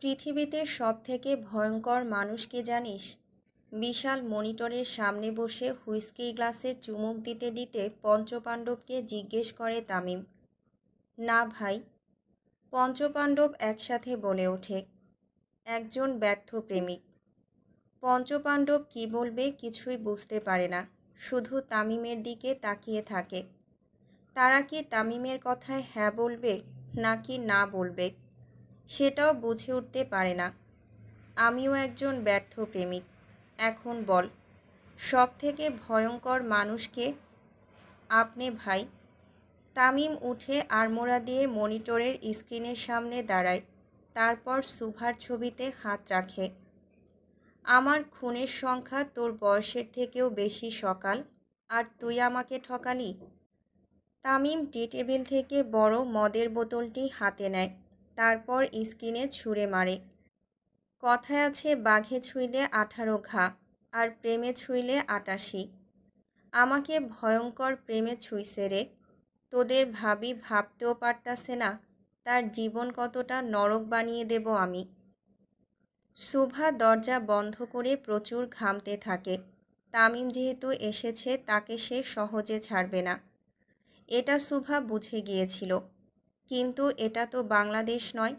পৃথিবীতে সবথেকে ভয়ঙ্কর মানুষ কে জানিস? বিশাল মনিটরের সামনে বসে হুইস্কির গ্লাসে চুমুক দিতে দিতে পঞ্চপাণ্ডবকে জিজ্ঞেস করে তামিম। না ভাই। পঞ্চপাণ্ডব একসাথে বলে ওঠে, একজন ব্যর্থ প্রেমিক। পঞ্চপাণ্ডব কি বলবে কিছুই বুঝতে পারে না, শুধু তামিমের দিকে তাকিয়ে থাকে। তারা কি তামিমের কথায় হ্যাঁ বলবে নাকি না বলবে সেটাও বুঝে উঠতে পারে না। আমিও একজন ব্যর্থ প্রেমিক। এখন বল, সবথেকে ভয়ঙ্কর মানুষকে? আপনি ভাই। তামিম উঠে আড়মোড়া দিয়ে মনিটরের স্ক্রিনের সামনে দাঁড়ায়, তারপর সুভার ছবিতে হাত রাখে। আমার খুনের সংখ্যা তোর বয়সের থেকেও বেশি সকাল, আর তুই আমাকে ঠকালি। তামিম টি টেবিল থেকে বড় মদের বোতলটি হাতে নেয়, তারপর স্ক্রিনে ছুঁড়ে মারে। কথায় আছে, বাঘে ছুঁইলে 18 ঘা, আর প্রেমে ছুঁইলে 88। আমাকে ভয়ঙ্কর প্রেমে ছুঁইছে রে। তোদের ভাবি ভাবতেও পারতাছে না তার জীবন কতটা নরক বানিয়ে দেব আমি। সুভা দরজা বন্ধ করে প্রচুর ঘামতে থাকে। তামিম যেহেতু এসেছে তাকে সে সহজে ছাড়বে না, এটা সুভা বুঝে গিয়েছিল। কিন্তু এটা তো বাংলাদেশ নয়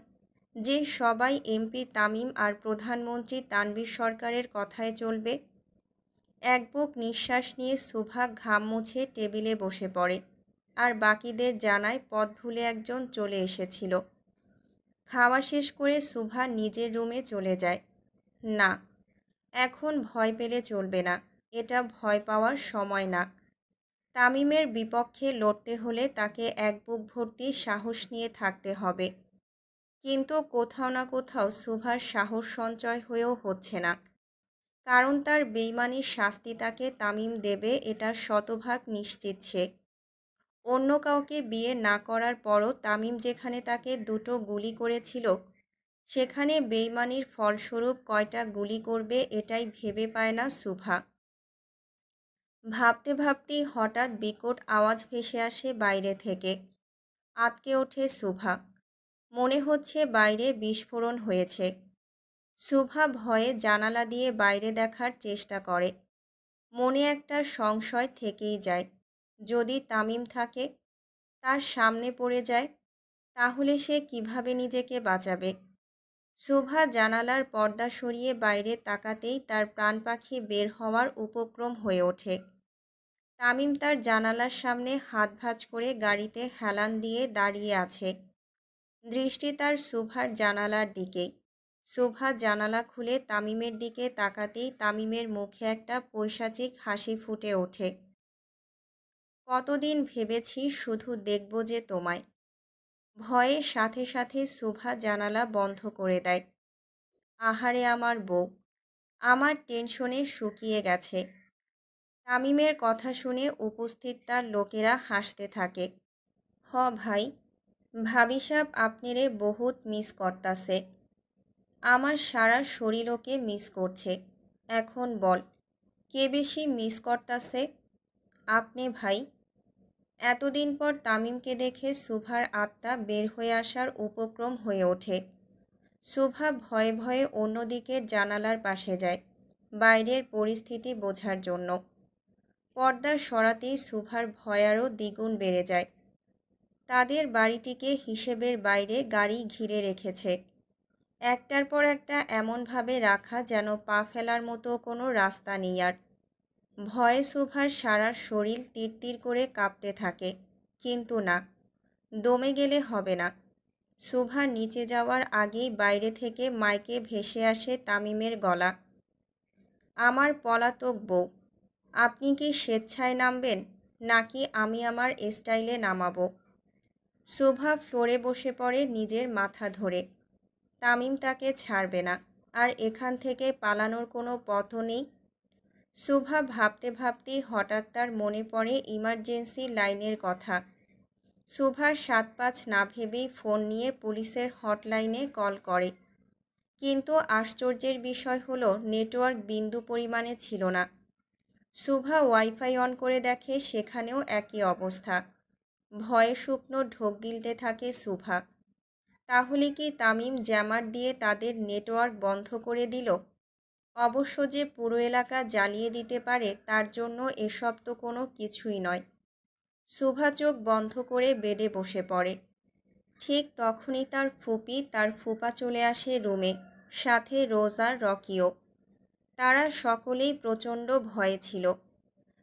যে সবাই এমপি তামিম আর প্রধানমন্ত্রী তানভীর সরকারের কথায় চলবে। এক বুক নিঃশ্বাস নিয়ে সুভা ঘাম মুছে টেবিলে বসে পড়ে, আর বাকিদের জানায় পথ ভুলে একজন চলে এসেছিল। খাওয়া শেষ করে সুভা নিজের রুমে চলে যায়। না, এখন ভয় পেলে চলবে না, এটা ভয় পাওয়ার সময় না। তামিমের বিপক্ষে লড়তে হলে তাকে এক বুক ভর্তি সাহস নিয়ে থাকতে হবে। কিন্তু কোথাও না কোথাও সুভার সাহস সঞ্চয় হয়েও হচ্ছে না, কারণ তার বেইমানির শাস্তি তাকে তামিম দেবে এটা শতভাগ নিশ্চিত সে। অন্য কাউকে বিয়ে না করার পরও তামিম যেখানে তাকে দুটো গুলি করেছিল, সেখানে বেইমানির ফলস্বরূপ কয়টা গুলি করবে এটাই ভেবে পায় না সুভা। ভাবতে ভাবতেই হঠাৎ বিকট আওয়াজ ভেসে আসে বাইরে থেকে। আঁতকে ওঠে সুভা। মনে হচ্ছে বাইরে বিস্ফোরণ হয়েছে। সুভা ভয়ে জানালা দিয়ে বাইরে দেখার চেষ্টা করে। মনে একটা সংশয় থেকেই যায়, যদি তামিম থাকে, তার সামনে পড়ে যায়, তাহলে সে কিভাবে নিজেকে বাঁচাবে। সুভা জানালার পর্দা সরিয়ে বাইরে তাকাতেই তার প্রাণ পাখি বের হওয়ার উপক্রম হয়ে ওঠে। তামিম তার জানালার সামনে হাত ভাঁজ করে গাড়িতে হেলান দিয়ে দাঁড়িয়ে আছে। দৃষ্টি তার সুভার জানালার দিকে। সুভা জানালা খুলে তামিমের দিকে তাকাতেই তামিমের মুখে একটা পৈশাচিক হাসি ফুটে ওঠে। কতদিন ভেবেছি শুধু দেখব যে তোমায়। ভয়ে সাথে সাথে সুভা জানালা বন্ধ করে দেয়। আহারে আমার বউ, আমার টেনশনে শুকিয়ে গেছে। তামিমের কথা শুনে উপস্থিত তার লোকেরা হাসতে থাকে। হ ভাই, ভাবি সাব আপনিরে বহুত মিস করতাছে। আমার সারা শরীর ওকে মিস করছে। এখন বল, কে বেশি মিস করতাছে? আপনি ভাই। এতদিন পর তামিমকে দেখে সুভার আত্মা বের হয়ে আসার উপক্রম হয়ে ওঠে। সুভা ভয়ে ভয়ে অন্যদিকে জানালার পাশে যায়, বাইরের পরিস্থিতি বোঝার জন্য। পর্দা সরাতেই সুভার ভয় আরও দ্বিগুণ বেড়ে যায়। তাদের বাড়িটিকে হিসেবের বাইরে গাড়ি ঘিরে রেখেছে, একটার পর একটা এমনভাবে রাখা যেন পা ফেলার মতো কোনো রাস্তা নেই আর। ভয়ে সুভার সারা শরীর তিরতির করে কাঁপতে থাকে। কিন্তু না, দমে গেলে হবে না। সুভা নিচে যাওয়ার আগেই বাইরে থেকে মাইকে ভেসে আসে তামিমের গলা। আমার পলাতক বউ, আপনি কি স্বেচ্ছায় নামবেন নাকি আমি আমার স্টাইলে নামাবো? সুভা ফ্লোরে বসে পড়ে নিজের মাথা ধরে। তামিম তাকে ছাড়বে না, আর এখান থেকে পালানোর কোনো পথও নেই। সুভা ভাবতে ভাবতেই হঠাৎ তার মনে পড়ে ইমার্জেন্সি লাইনের কথা। সুভা ৭-৫ না ভেবেই ফোন নিয়ে পুলিশের হটলাইনে কল করে। কিন্তু আশ্চর্যের বিষয় হলো নেটওয়ার্ক বিন্দু পরিমাণে ছিল না। সুভা ওয়াইফাই অন করে দেখে সেখানেও একই অবস্থা। ভয়ে শুকনো ঢোক গিলতে থাকে সুভা। তাহলে কি তামিম জ্যামার দিয়ে তাদের নেটওয়ার্ক বন্ধ করে দিল? অবশ্য যে পুরো এলাকা জ্বালিয়ে দিতে পারে তার জন্য এসব তো কোনো কিছুই নয়। শুভা চোখ বন্ধ করে বেডে বসে পড়ে। ঠিক তখনই তার ফুপি তার ফুপা চলে আসে রুমে, সাথে রোজ আর রকিও। তারা সকলেই প্রচণ্ড ভয়ে ছিল।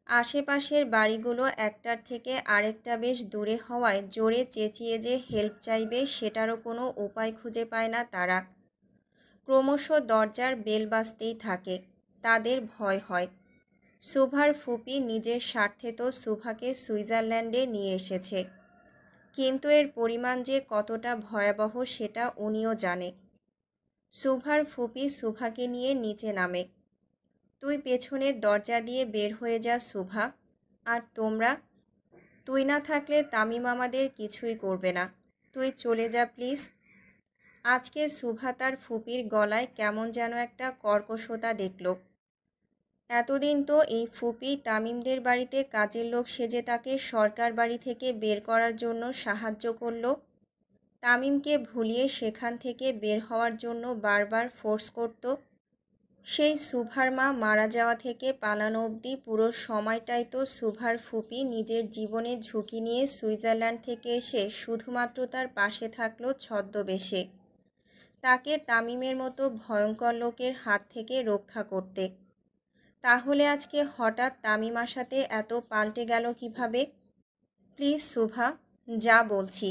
আশেপাশের বাড়িগুলো একটার থেকে আরেকটা বেশ দূরে হওয়ায় জোরে চেঁচিয়ে যে হেল্প চাইবে সেটারও কোনো উপায় খুঁজে পায় না তারা। ক্রমশ দরজার বেল বাজতেই থাকে। তাদের ভয় হয়। শুভার ফুপি নিজের স্বার্থে তো শুভাকে সুইজারল্যান্ডে নিয়ে এসেছে, কিন্তু এর পরিমাণ যে কতটা ভয়াবহ সেটা উনিও জানে। শুভার ফুপি শুভাকে নিয়ে নিচে নামে। তুই পেছনের দরজা দিয়ে বের হয়ে যা শুভা, আর তোমরা, তুই না থাকলে তামিম আমাদের কিছুই করবে না, তুই চলে যা প্লিজ। আজকে শুভা তার ফুপির গলায় কেমন যেন একটা কর্কশতা দেখল। এতদিন তো এই ফুপি তামিমদের বাড়িতে কাজের লোক সেজে তাকে সরকার বাড়ি থেকে বের করার জন্য সাহায্য করল। তামিমকে ভুলিয়ে সেখান থেকে বের হওয়ার জন্য বারবার ফোর্স করত। সেই শুভার মা মারা যাওয়া থেকে পালানো অবধি পুরো সময়টাই তো শুভার ফুপি নিজের জীবনের ঝুঁকি নিয়ে সুইজারল্যান্ড থেকে এসে শুধুমাত্র তার পাশে থাকলো ছদ্মবেশে, তাকে তামিমের মতো ভয়ঙ্কর লোকের হাত থেকে রক্ষা করতে। তাহলে আজকে হঠাৎ তামিম আসাতে এত পাল্টে গেল কিভাবে? প্লিজ শুভা, যা বলছি।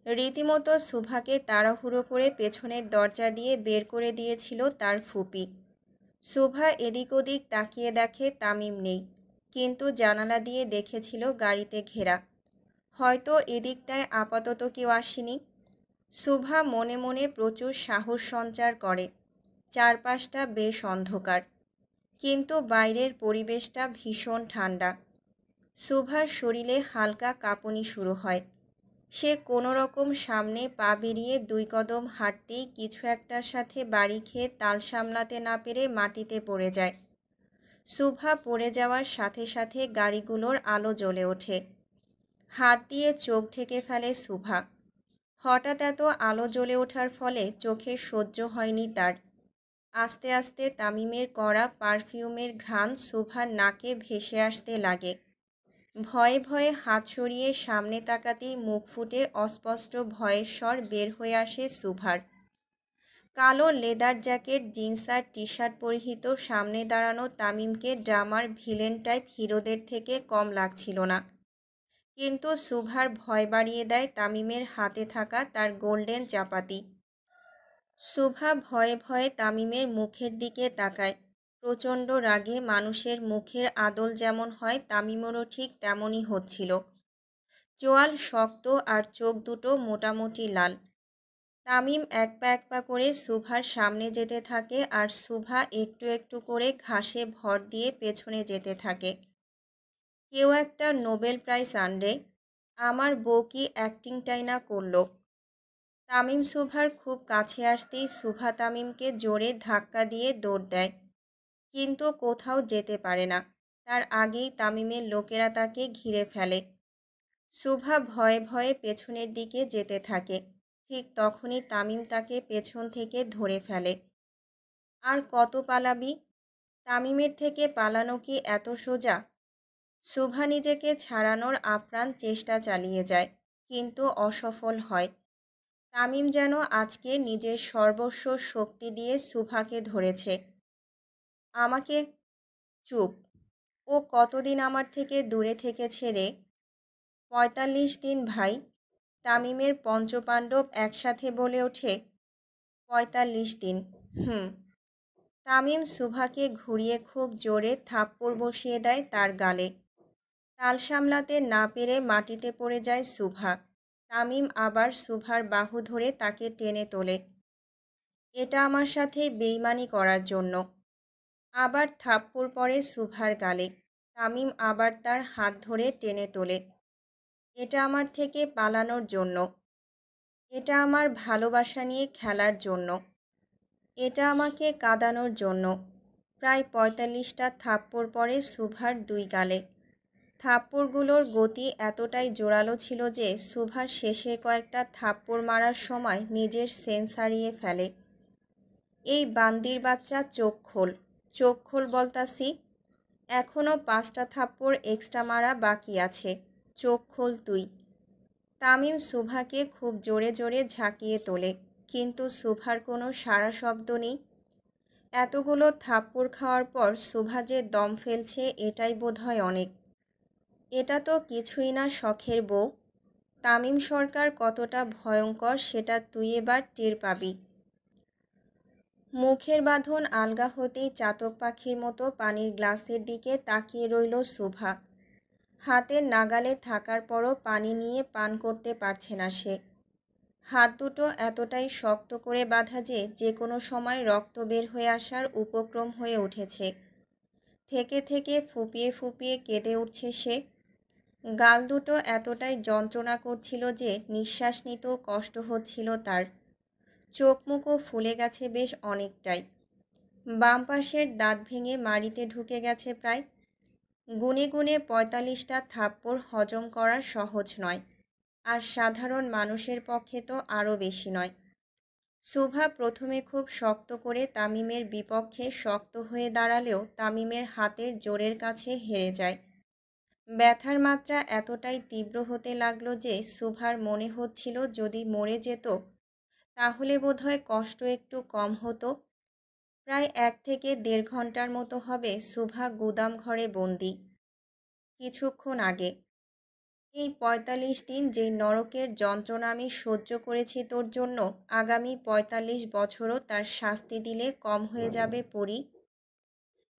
রীতিমতো শুভাকে তাড়াহুড়ো করে পেছনের দরজা দিয়ে বের করে দিয়েছিল তার ফুপি। শুভা এদিক ওদিক তাকিয়ে দেখে তামিম নেই, কিন্তু জানালা দিয়ে দেখেছিল গাড়িতে ঘেরা। হয়তো এদিকটায় আপাতত কেউ আসেনি। শুভা মনে মনে প্রচুর সাহস সঞ্চার করে। চারপাশটা বেশ অন্ধকার, কিন্তু বাইরের পরিবেশটা ভীষণ ঠান্ডা। শুভার শরীরে হালকা কাঁপুনি শুরু হয়। সে কোনো রকম সামনে পা বেরিয়ে 2 কদম হাঁটতেই কিছু একটার সাথে বাড়ি খেয়ে তাল সামলাতে না পেরে মাটিতে পড়ে যায়। শুভা পড়ে যাওয়ার সাথে সাথে গাড়িগুলোর আলো জ্বলে ওঠে। হাত দিয়ে চোখ ঢেকে ফেলে শুভা। হঠাৎ এত আলো জ্বলে ওঠার ফলে চোখে সহ্য হয়নি তার। আস্তে আস্তে তামিমের করা পারফিউমের ঘ্রাণ শুভার নাকে ভেসে আসতে লাগে। ভয়ে ভয়ে হাত সরিয়ে সামনে তাকাতেই মুখ ফুটে অস্পষ্ট ভয়ের স্বর বের হয়ে আসে শুভার। কালো লেদার জ্যাকেট, জিন্স আর টি শার্ট পরিহিত সামনে দাঁড়ানো তামিমকে ড্রামার ভিলেন টাইপ হিরোদের থেকে কম লাগছিল না। কিন্তু শুভার ভয় বাড়িয়ে দেয় তামিমের হাতে থাকা তার গোল্ডেন চাপাতি। শুভা ভয়ে ভয়ে তামিমের মুখের দিকে তাকায়। প্রচণ্ড রাগে মানুষের মুখের আদল যেমন হয় তামিমেরও ঠিক তেমনই হচ্ছিল। চোয়াল শক্ত আর চোখ দুটো মোটামুটি লাল। তামিম এক পা করে শুভার সামনে যেতে থাকে আর শুভা একটু একটু করে ঘাসে ভর দিয়ে পেছনে যেতে থাকে। কেউ একটা নোবেল প্রাইজ আনবে, আমার বউ কি অ্যাক্টিংটাই না করলো। তামিম শুভার খুব কাছে আসতেই শুভা তামিমকে জোরে ধাক্কা দিয়ে দৌড় দেয়, কিন্তু কোথাও যেতে পারে না। তার আগেই তামিমের লোকেরা তাকে ঘিরে ফেলে। শুভা ভয়ে ভয়ে পেছনের দিকে যেতে থাকে। ঠিক তখনই তামিম তাকে পেছন থেকে ধরে ফেলে। আর কত পালাবি? তামিমের থেকে পালানো কি এত সোজা? শুভা নিজেকে ছাড়ানোর আপ্রাণ চেষ্টা চালিয়ে যায়, কিন্তু অসফল হয়। তামিম যেন আজকে নিজের সর্বস্ব শক্তি দিয়ে শুভাকে ধরেছে। আমাকে চুপ। ও কতদিন আমার থেকে দূরে থেকেছে রে? 45 দিন ভাই। তামিমের পঞ্চপাণ্ডব একসাথে বলে ওঠে। 45 দিন। তামিম শুভাকে ঘুরিয়ে খুব জোরে থাপ্পড় বসিয়ে দেয় তার গালে। তাল সামলাতে না পেরে মাটিতে পড়ে যায় শুভা। তামিম আবার শুভার বাহু ধরে তাকে টেনে তোলে। এটা আমার সাথে বেইমানি করার জন্য। আবার থাপ্পড় পড়ে শুভার গালে। তামিম আবার তার হাত ধরে টেনে তোলে। এটা আমার থেকে পালানোর জন্য। এটা আমার ভালোবাসা নিয়ে খেলার জন্য। এটা আমাকে কাঁদানোর জন্য। প্রায় 45টা থাপ্পড় পড়ে শুভার 2 গালে। থাপ্পড়গুলোর গতি এতটাই জোরালো ছিল যে সুভার শেষের কয়েকটা থাপ্পড় মারার সময় নিজের সেন্স হারিয়ে ফেলে। এই বান্দির বাচ্চা, চোখ খোল বলতাসি। এখনও 5টা থাপ্পড় এক্সট্রা মারা বাকি আছে, চোখ খোল তুই। তামিম সুভাকে খুব জোরে জোরে ঝাঁকিয়ে তোলে, কিন্তু সুভার কোনো সাড়া শব্দ নেই। এতগুলো থাপ্পড় খাওয়ার পর সুভা যে দম ফেলছে এটাই বোধহয় অনেক। এটা তো কিছুই না শখের বউ। তামিম সরকার কতটা ভয়ঙ্কর সেটা তুই এবার টের পাবি। মুখের বাঁধন আলগা হতেই চাতক পাখির মতো পানির গ্লাসের দিকে তাকিয়ে রইল সুভা। হাতের নাগালে থাকার পরও পানি নিয়ে পান করতে পারছে না সে। হাত দুটো এতটাই শক্ত করে বাঁধা যে কোনো সময় রক্ত বের হয়ে আসার উপক্রম হয়ে উঠেছে। থেকে থেকে ফুপিয়ে ফুপিয়ে কেঁদে উঠছে সে। গাল দুটো এতটাই যন্ত্রণা করছিল যে নিঃশ্বাস নিতেও কষ্ট হচ্ছিল তার। চোখ মুখও ফুলে গেছে বেশ অনেকটাই। বাম পাশের দাঁত ভেঙে মাড়িতে ঢুকে গেছে প্রায়। গুনে গুনে 45টা থাপ্পড় হজম করা সহজ নয়, আর সাধারণ মানুষের পক্ষে তো আরও বেশি নয়। সুভা প্রথমে খুব শক্ত করে তামিমের বিপক্ষে শক্ত হয়ে দাঁড়ালেও তামিমের হাতের জোরের কাছে হেরে যায়। ব্যথার মাত্রা এতটাই তীব্র হতে লাগলো যে সুভার মনে হচ্ছিল যদি মরে যেত তাহলে বোধহয় কষ্ট একটু কম হতো। প্রায় 1 থেকে 1.5 ঘন্টার মতো হবে সুভা গুদাম ঘরে বন্দি। কিছুক্ষণ আগে এই 45 দিন যে নরকের যন্ত্রণা আমি সহ্য করেছি তোর জন্য, আগামী 45 বছরও তার শাস্তি দিলে কম হয়ে যাবে পরি।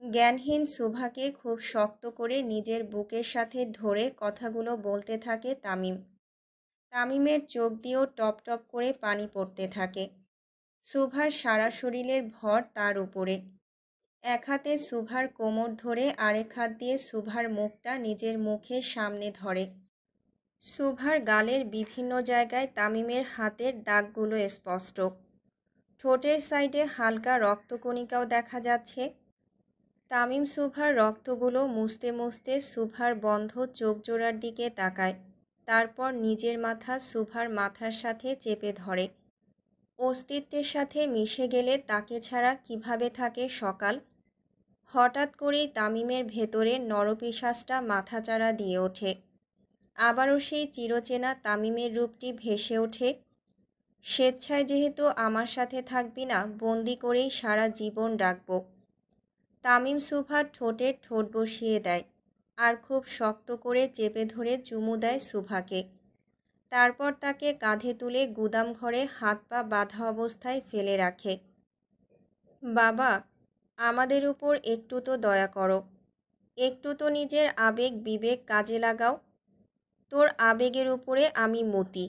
জ্ঞানহীন সুভাকে খুব শক্ত করে নিজের বুকের সাথে ধরে কথাগুলো বলতে থাকে তামিম। তামিমের চোখ দিয়েও টপ টপ করে পানি পড়তে থাকে। সুভার সারা শরীরের ভর তার উপরে। এক হাতে সুভার কোমর ধরে আরেক হাত দিয়ে সুভার মুখটা নিজের মুখের সামনে ধরে। সুভার গালের বিভিন্ন জায়গায় তামিমের হাতের দাগগুলো স্পষ্ট। ঠোঁটের সাইডে হালকা রক্তকণিকাও দেখা যাচ্ছে। তামিম সুভার রক্তগুলো মুছতে মুছতে সুভার বন্ধ চোখ জোড়ার দিকে তাকায়। তারপর নিজের মাথা সুভার মাথার সাথে চেপে ধরে। অস্তিত্বের সাথে মিশে গেলে তাকে ছাড়া কিভাবে থাকে সকাল। হঠাৎ করেই তামিমের ভেতরে নরপিশাচটা মাথাচাড়া দিয়ে ওঠে। আবারও সেই চিরচেনা তামিমের রূপটি ভেসে ওঠে। স্বেচ্ছায় যেহেতু আমার সাথে থাকবি না, বন্দি করেই সারা জীবন রাখব। তামিম সুভার ঠোঁটে ঠোঁট বসিয়ে দেয় আর খুব শক্ত করে চেপে ধরে চুমু দেয় সুভাকে। তারপর তাকে কাঁধে তুলে গুদাম ঘরে হাত পা বাঁধা অবস্থায় ফেলে রাখে। বাবা, আমাদের উপর একটু তো দয়া করো, একটু তো নিজের আবেগ বিবেক কাজে লাগাও। তোর আবেগের উপরে আমি মতি।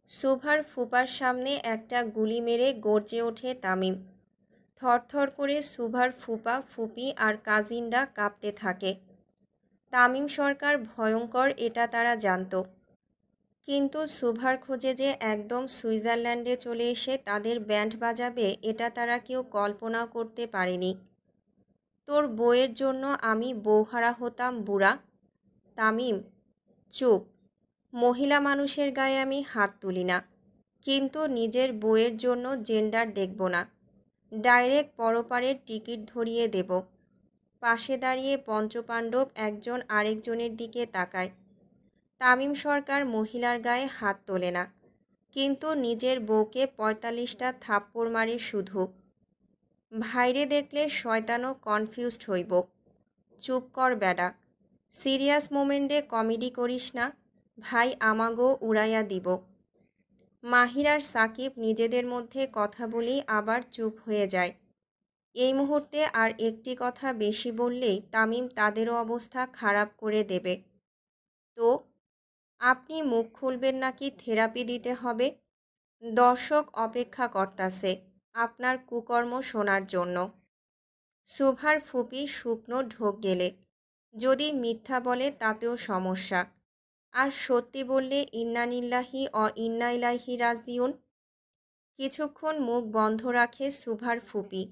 সুভার ফুপার সামনে একটা গুলি মেরে গর্জে ওঠে তামিম। থরথর করে সুভার ফুপা ফুপি আর কাজিনরা কাঁপতে থাকে। তামিম সরকার ভয়ঙ্কর এটা তারা জানত, কিন্তু সুভার খোঁজে যে একদম সুইজারল্যান্ডে চলে এসে তাদের ব্যান্ড বাজাবে এটা তারা কেউ কল্পনাও করতে পারেনি। তোর বউয়ের জন্য আমি বউহারা হতাম বুড়া। তামিম চুপ। মহিলা মানুষের গায়ে আমি হাত তুলি না, কিন্তু নিজের বউয়ের জন্য জেন্ডার দেখব না। ডাইরেক্ট পরপারের টিকিট ধরিয়ে দেব। পাশে দাঁড়িয়ে পঞ্চপাণ্ডব একজন আরেকজনের দিকে তাকায়। তামিম সরকার মহিলার গায়ে হাত তোলে না, কিন্তু নিজের বউকে 45টা থাপ্পড় মারে শুধু। ভাইরে দেখলে শয়তানও কনফিউজড হইব। চুপ কর বেডা। সিরিয়াস মোমেন্টে কমেডি করিস না, ভাই আমাগো উড়াইয়া দিব। মাহির আর সাকিব নিজেদের মধ্যে কথা বলেই আবার চুপ হয়ে যায়। এই মুহূর্তে আর একটি কথা বেশি বললেই তামিম তাদেরও অবস্থা খারাপ করে দেবে। তো আপনি মুখ খুলবেন নাকি থেরাপি দিতে হবে? দর্শক অপেক্ষা করতাছে আপনার কুকর্ম শোনার জন্য। সুভার ফুপি শুকনো ঢোক গেলে। যদি মিথ্যা বলে তাতেও সমস্যা, আর সত্যি বললে ইন্নানিল্লাহি অ ইন্না ইলাইহি রাজিউন। কিছুক্ষণ মুখ বন্ধ রাখে সুভার ফুপি,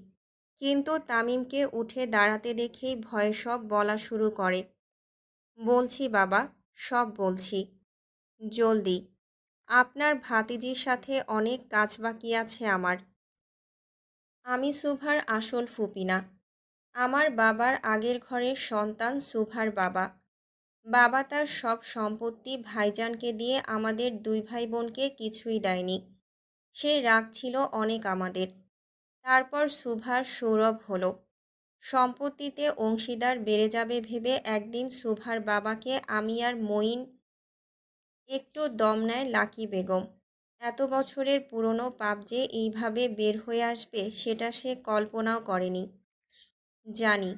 কিন্তু তামিমকে উঠে দাঁড়াতে দেখেই ভয়ে সব বলা শুরু করে। বলছি বাবা, সব বলছি। জলদি। আপনার ভাতিজির সাথে অনেক কাজ বাকি আছে আমার। আমি সুভার আসল ফুপি না। আমার বাবার আগের ঘরের সন্তান সুভার বাবা। বাবা তার সব সম্পত্তি ভাইজানকে দিয়ে আমাদের দুই ভাই বোনকে কিছুই দেয়নি। সেই রাগ ছিল অনেক আমাদের। তারপর সুভার সৌরভ হলো। সম্পত্তিতে অংশীদার বেড়ে যাবে ভেবে একদিন সুভার বাবাকে আমি আর মঈন একটু দম নেয় লাকি বেগম। এত বছরের পুরনো পাপ যে এইভাবে বের হয়ে আসবে সেটা সে কল্পনাও করেনি। জানি।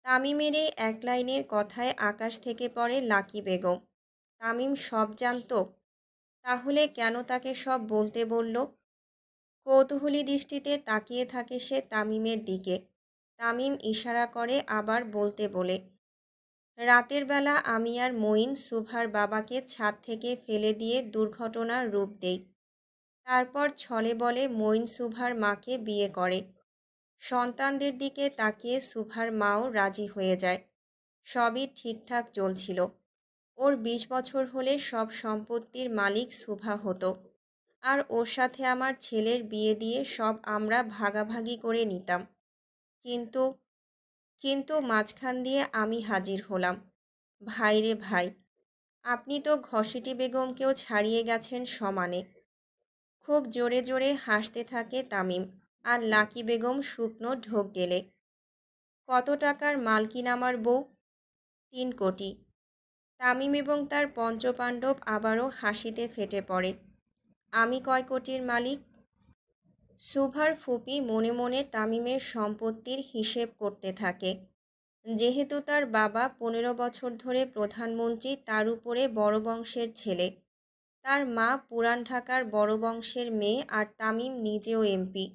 তামিমের এই এক লাইনের কথায় আকাশ থেকে পড়ে লাকি বেগম। তামিম সব জানত, তাহলে কেন তাকে সব বলতে বলল? কৌতূহলী দৃষ্টিতে তাকিয়ে থাকে সে তামিমের দিকে। তামিম ইশারা করে আবার বলতে বলে। রাতের বেলা আমি আর মঈন সুভার বাবাকে ছাদ থেকে ফেলে দিয়ে দুর্ঘটনার রূপ দেই। তারপর ছলে বলে মঈন সুভার মাকে বিয়ে করে। সন্তানদের দিকে তাকিয়ে সুভার মাও রাজি হয়ে যায়। সবই ঠিকঠাক চলছিল। ওর ২০ বছর হলে সব সম্পত্তির মালিক সুভা হতো, আর ওর সাথে আমার ছেলের বিয়ে দিয়ে সব আমরা ভাগাভাগি করে নিতাম। কিন্তু কিন্তু মাঝখান দিয়ে আমি হাজির হলাম। ভাই রে ভাই, আপনি তো ঘসেটি বেগমকেও ছাড়িয়ে গেছেন সমানে। খুব জোরে জোরে হাসতে থাকে তামিম, আর লাকি বেগম শুকনো ঢোক গেলে। কত টাকার মালকিন আমার বউ? ৩ কোটি। তামিম এবং তার পঞ্চপাণ্ডব আবারও হাসিতে ফেটে পড়ে। আমি কয় কোটির মালিক? সুভার ফুপি মনে মনে তামিমের সম্পত্তির হিসেব করতে থাকে। যেহেতু তার বাবা ১৫ বছর ধরে প্রধানমন্ত্রী, তার উপরে বড় বংশের ছেলে। তার মা পুরান ঢাকার বড় বংশের মেয়ে, আর তামিম নিজেও এমপি।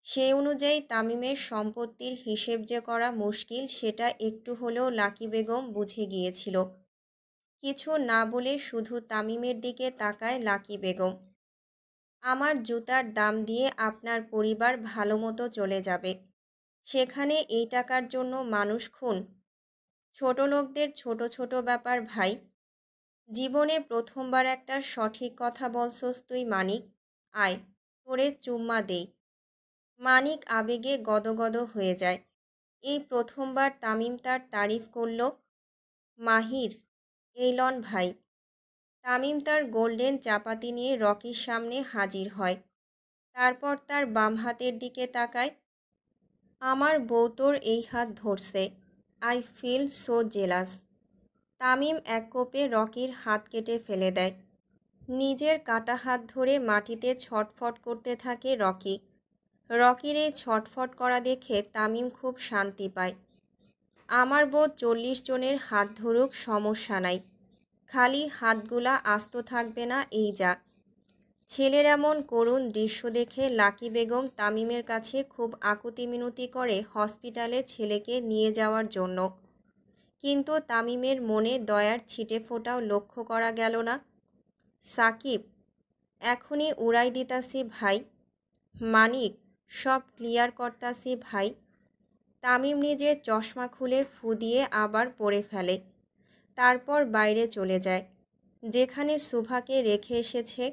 সেই অনুযায়ী তামিমের সম্পত্তির হিসেব যে করা মুশকিল সেটা একটু হলেও লাকি বেগম বুঝে গিয়েছিল। কিছু না বলে শুধু তামিমের দিকে তাকায় লাকি বেগম। আমার জুতার দাম দিয়ে আপনার পরিবার ভালো মতো চলে যাবে, সেখানে এই টাকার জন্য মানুষ খুন? ছোট লোকদের ছোট ছোট ব্যাপার ভাই। জীবনে প্রথমবার একটা সঠিক কথা বলছস তুই মানিক। আয়, তোরে চুম্মা দেই। মানিক আবেগে গদগদ হয়ে যায়। এই প্রথমবার তামিম তার তারিফ করল। মাহির, এই লন ভাই। তামিম তার গোল্ডেন চাপাতি নিয়ে রকির সামনে হাজির হয়। তারপর তার বাম হাতের দিকে তাকায়। আমার বউ তোর এই হাত ধরছে। I feel so jealous. Tamim এক কোপে রকির হাত কেটে ফেলে দেয়। নিজের কাটা হাত ধরে মাটিতে ছটফট করতে থাকে রকি। রকির এই ছটফট করা দেখে তামিম খুব শান্তি পায়। আমার বউ ৪০ জনের হাত ধরুক, সমস্যা নাই, খালি হাতগুলা আস্ত থাকবে না, এই যা। ছেলের এমন করুণ দৃশ্য দেখে লাকি বেগম তামিমের কাছে খুব আকুতি মিনতি করে হসপিটালে ছেলেকে নিয়ে যাওয়ার জন্য। কিন্তু তামিমের মনে দয়ার ছিটেফোঁটাও লক্ষ্য করা গেল না। সাকিব, এখনই উড়াই দিতাসি ভাই। মানিক, সব ক্লিয়ার করতাসি ভাই। তামিম নিজের চশমা খুলে ফু দিয়ে আবার পরে ফেলে। তারপর বাইরে চলে যায়, যেখানে সুভাকে রেখে এসেছে।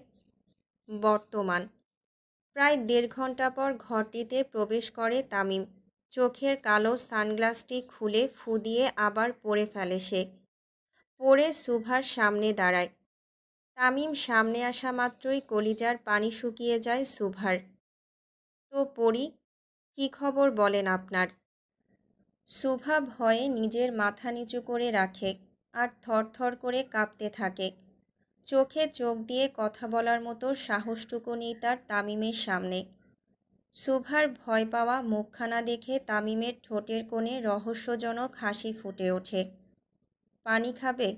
বর্তমান প্রায় ১.৫ ঘন্টা পর ঘরটিতে প্রবেশ করে তামিম। চোখের কালো সানগ্লাসটি খুলে ফু দিয়ে আবার পরে ফেলে সে। পরে সুভার সামনে দাঁড়ায়। তামিম সামনে আসা মাত্রই কলিজার পানি শুকিয়ে যায় সুভার। তো পরি, কী খবর বলেন আপনার? সুভা ভয়ে নিজের মাথা নিচু করে রাখে আর থরথর করে কাঁপতে থাকে। চোখে চোখ দিয়ে কথা বলার মতো সাহসটুকু নেই তার তামিমের সামনে। সুভার ভয় পাওয়া মুখখানা দেখে তামিমের ঠোঁটের কোণে রহস্যজনক হাসি ফুটে ওঠে। পানি খাবে?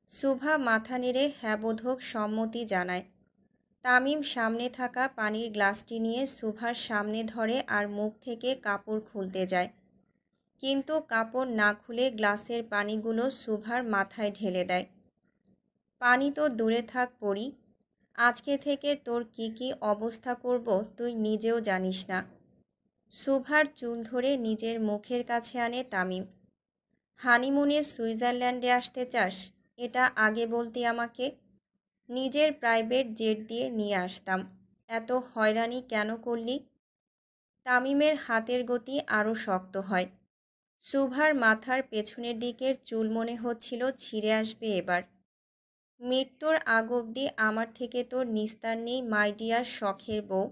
সুভা মাথা নেড়ে হ্যাঁবোধক সম্মতি জানায়। তামিম সামনে থাকা পানির গ্লাসটি নিয়ে সুভার সামনে ধরে আর মুখ থেকে কাপড় খুলতে যায়। কিন্তু কাপড় না খুলে গ্লাসের পানিগুলো সুভার মাথায় ঢেলে দেয়। পানি তো দূরে থাক পরি, আজকে থেকে তোর কি কি অবস্থা করব তুই নিজেও জানিস না। সুভার চুল ধরে নিজের মুখের কাছে আনে তামিম। হানিমুনে সুইজারল্যান্ডে আসতে চাস? এটা আগে বলতি আমাকে। নিজের প্রাইভেট জেট দিয়ে নিয়ে আসতাম। এত হয়রানি কেন করলি? তামিমের হাতের গতি আরও শক্ত হয়। শুভার মাথার পেছনের দিকের চুল মনে হচ্ছিল ছিঁড়ে আসবে এবার। মৃত্যুর আগ অবধি আমার থেকে তোর নিস্তার নেই মাই ডিয়ার শখের বউ।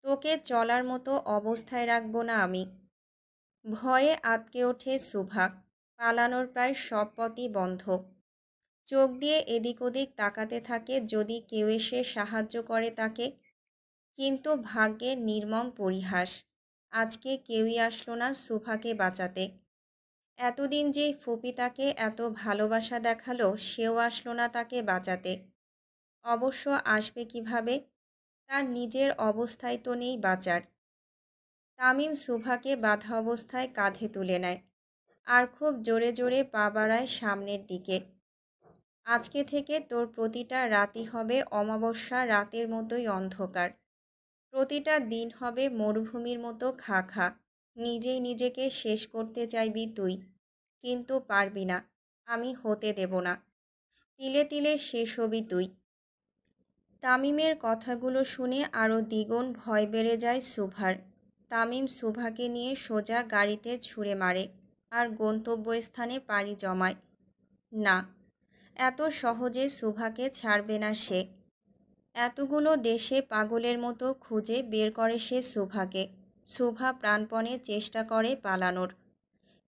তোকে চলার মতো অবস্থায় রাখবো না আমি। ভয়ে আঁতকে ওঠে শুভা। পালানোর প্রায় সব পথই বন্ধ। চোখ দিয়ে এদিক ওদিক তাকাতে থাকে যদি কেউ এসে সাহায্য করে তাকে। কিন্তু ভাগ্যের নির্মম পরিহাস, আজকে কেউই আসলো না শুভাকে বাঁচাতে। এতদিন যেই ফুপি তাকে এত ভালোবাসা দেখালো সেও আসলো না তাকে বাঁচাতে। অবশ্য আসবে কিভাবে? তার নিজের অবস্থায় তো নেই বাঁচার। তামিম শুভাকে বাঁধা অবস্থায় কাঁধে তুলে নেয় আর খুব জোরে জোরে পা বাড়ায় সামনের দিকে। আজকে থেকে তোর প্রতিটা রাতই হবে অমাবস্যা রাতের মতোই অন্ধকার। প্রতিটা দিন হবে মরুভূমির মতো খা খা। নিজেই নিজেকে শেষ করতে চাইবি তুই, কিন্তু পারবি না। আমি হতে দেব না। তিলে তিলে শেষ হবি তুই। তামিমের কথাগুলো শুনে আরও দ্বিগুণ ভয় বেড়ে যায় শুভার। তামিম শুভাকে নিয়ে সোজা গাড়িতে ছুঁড়ে মারে আর গন্তব্যস্থানে পাড়ি জমায়। না, এত সহজে শুভাকে ছাড়বে না সে। এতগুলো দেশে পাগলের মতো খুঁজে বের করে সে শুভাকে। শুভা প্রাণপণে চেষ্টা করে পালানোর,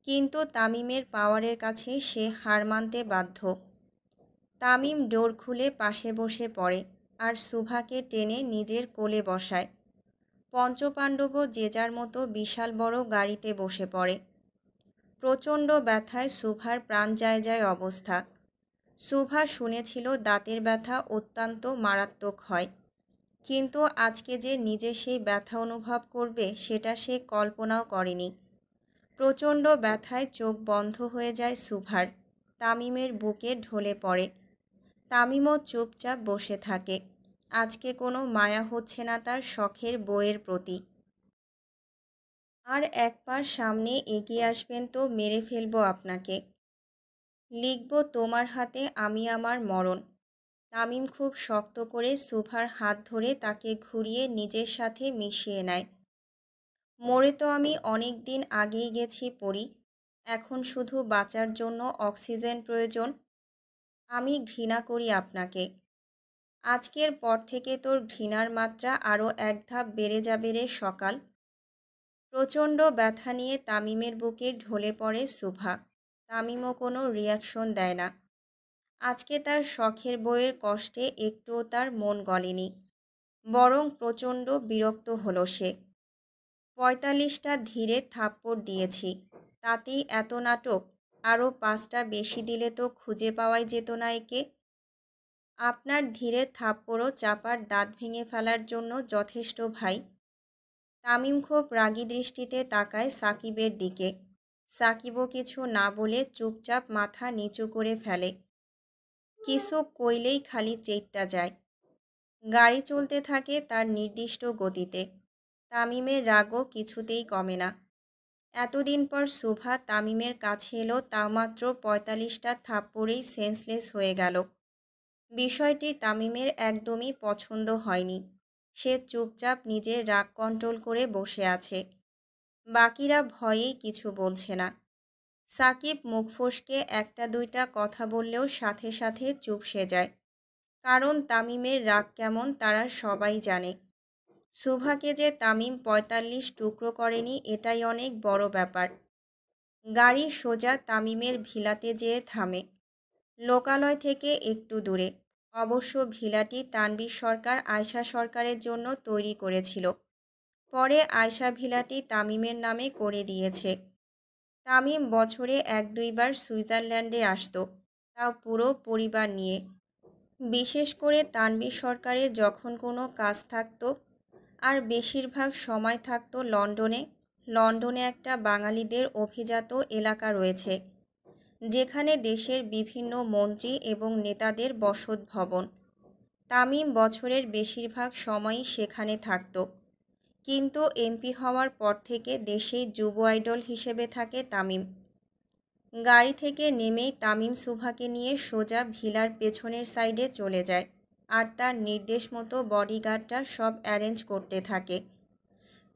কিন্তু তামিমের পাওয়ারের কাছে সে হার মানতে বাধ্য। তামিম ডোর খুলে পাশে বসে পড়ে আর শুভাকে টেনে নিজের কোলে বসায়। পঞ্চপাণ্ডবও যে যার মতো বিশাল বড় গাড়িতে বসে পড়ে। প্রচণ্ড ব্যথায় শুভার প্রাণ যায় যায় অবস্থা। শুভা শুনেছিল দাঁতের ব্যথা অত্যন্ত মারাত্মক হয়, কিন্তু আজকে যে নিজে সেই ব্যথা অনুভব করবে সেটা সে কল্পনাও করেনি। প্রচণ্ড ব্যথায় চোখ বন্ধ হয়ে যায় শুভার। তামিমের বুকে ঢলে পড়ে। তামিমও চুপচাপ বসে থাকে। আজকে কোনো মায়া হচ্ছে না তার শখের বউয়ের প্রতি। আর এক পা সামনে এগিয়ে আসবেন তো মেরে ফেলবো আপনাকে। লিখব তোমার হাতে আমি আমার মরণ। তামিম খুব শক্ত করে শুভার হাত ধরে তাকে ঘুরিয়ে নিজের সাথে মিশিয়ে নেয়। মরে তো আমি অনেক দিন আগেই গেছি পড়ি। এখন শুধু বাঁচার জন্য অক্সিজেন প্রয়োজন। আমি ঘৃণা করি আপনাকে। আজকের পর থেকে তোর ঘৃণার মাত্রা আরও এক ধাপ বেড়ে যাবে রে সকাল। প্রচণ্ড ব্যথা নিয়ে তামিমের বুকে ঢলে পড়ে শুভা। তামিমও কোনো রিয়াকশন দেয় না। আজকে তার শখের বউয়ের কষ্টে একটুও তার মন গলেনি, বরং প্রচণ্ড বিরক্ত হলো সে। ৪৫টা ধীরে থাপ্পড় দিয়েছি, তাতেই এত নাটক? আরও ৫টা বেশি দিলে তো খুঁজে পাওয়াই যেত না একে। আপনার ধীরে থাপ্পড়ও চাপার দাঁত ভেঙে ফেলার জন্য যথেষ্ট ভাই। তামিম খুব রাগী দৃষ্টিতে তাকায় সাকিবের দিকে। সাকিবও কিছু না বলে চুপচাপ মাথা নিচু করে ফেলে। কিছু কইলেই খালি চেইত্তা যায়। গাড়ি চলতে থাকে তার নির্দিষ্ট গতিতে। তামিমের রাগও কিছুতেই কমে না। এতদিন পর শুভা তামিমের কাছে এলো, তাও মাত্র ৪৫টা থাপ্পড়েই সেন্সলেস হয়ে গেল। বিষয়টি তামিমের একদমই পছন্দ হয়নি। সে চুপচাপ নিজের রাগ কন্ট্রোল করে বসে আছে। বাকিরা ভয়েই কিছু বলছে না। সাকিব মুখ ফসকে একটা দুইটা কথা বললেও সাথে সাথে চুপসে যায়, কারণ তামিমের রাগ কেমন তারা সবাই জানে। শুভাকে যে তামিম ৪৫ টুকরো করেনি এটাই অনেক বড় ব্যাপার। গাড়ি সোজা তামিমের ভিলাতে যেয়ে থামে, লোকালয় থেকে একটু দূরে। অবশ্য ভিলাটি তানভীর সরকার আয়শা সরকারের জন্য তৈরি করেছিল। পরে আয়শা ভিলাটি তামিমের নামে করে দিয়েছে। তামিম বছরে ১-২ বার সুইজারল্যান্ডে আসতো, তাও পুরো পরিবার নিয়ে। বিশেষ করে তানভীর সরকারের যখন কোনো কাজ থাকতো, আর বেশিরভাগ সময় থাকতো লন্ডনে। লন্ডনে একটা বাঙালিদের অভিজাত এলাকা রয়েছে, যেখানে দেশের বিভিন্ন মন্ত্রী এবং নেতাদের বসতভবন। তামিম বছরের বেশিরভাগ সময়ই সেখানে থাকত, কিন্তু এমপি হওয়ার পর থেকে দেশেই যুব আইডল হিসেবে থাকে তামিম। গাড়ি থেকে নেমেই তামিম শুভাকে নিয়ে সোজা ভিলার পেছনের সাইডে চলে যায় আর তার নির্দেশ মতো বডিগার্ডরা সব অ্যারেঞ্জ করতে থাকে।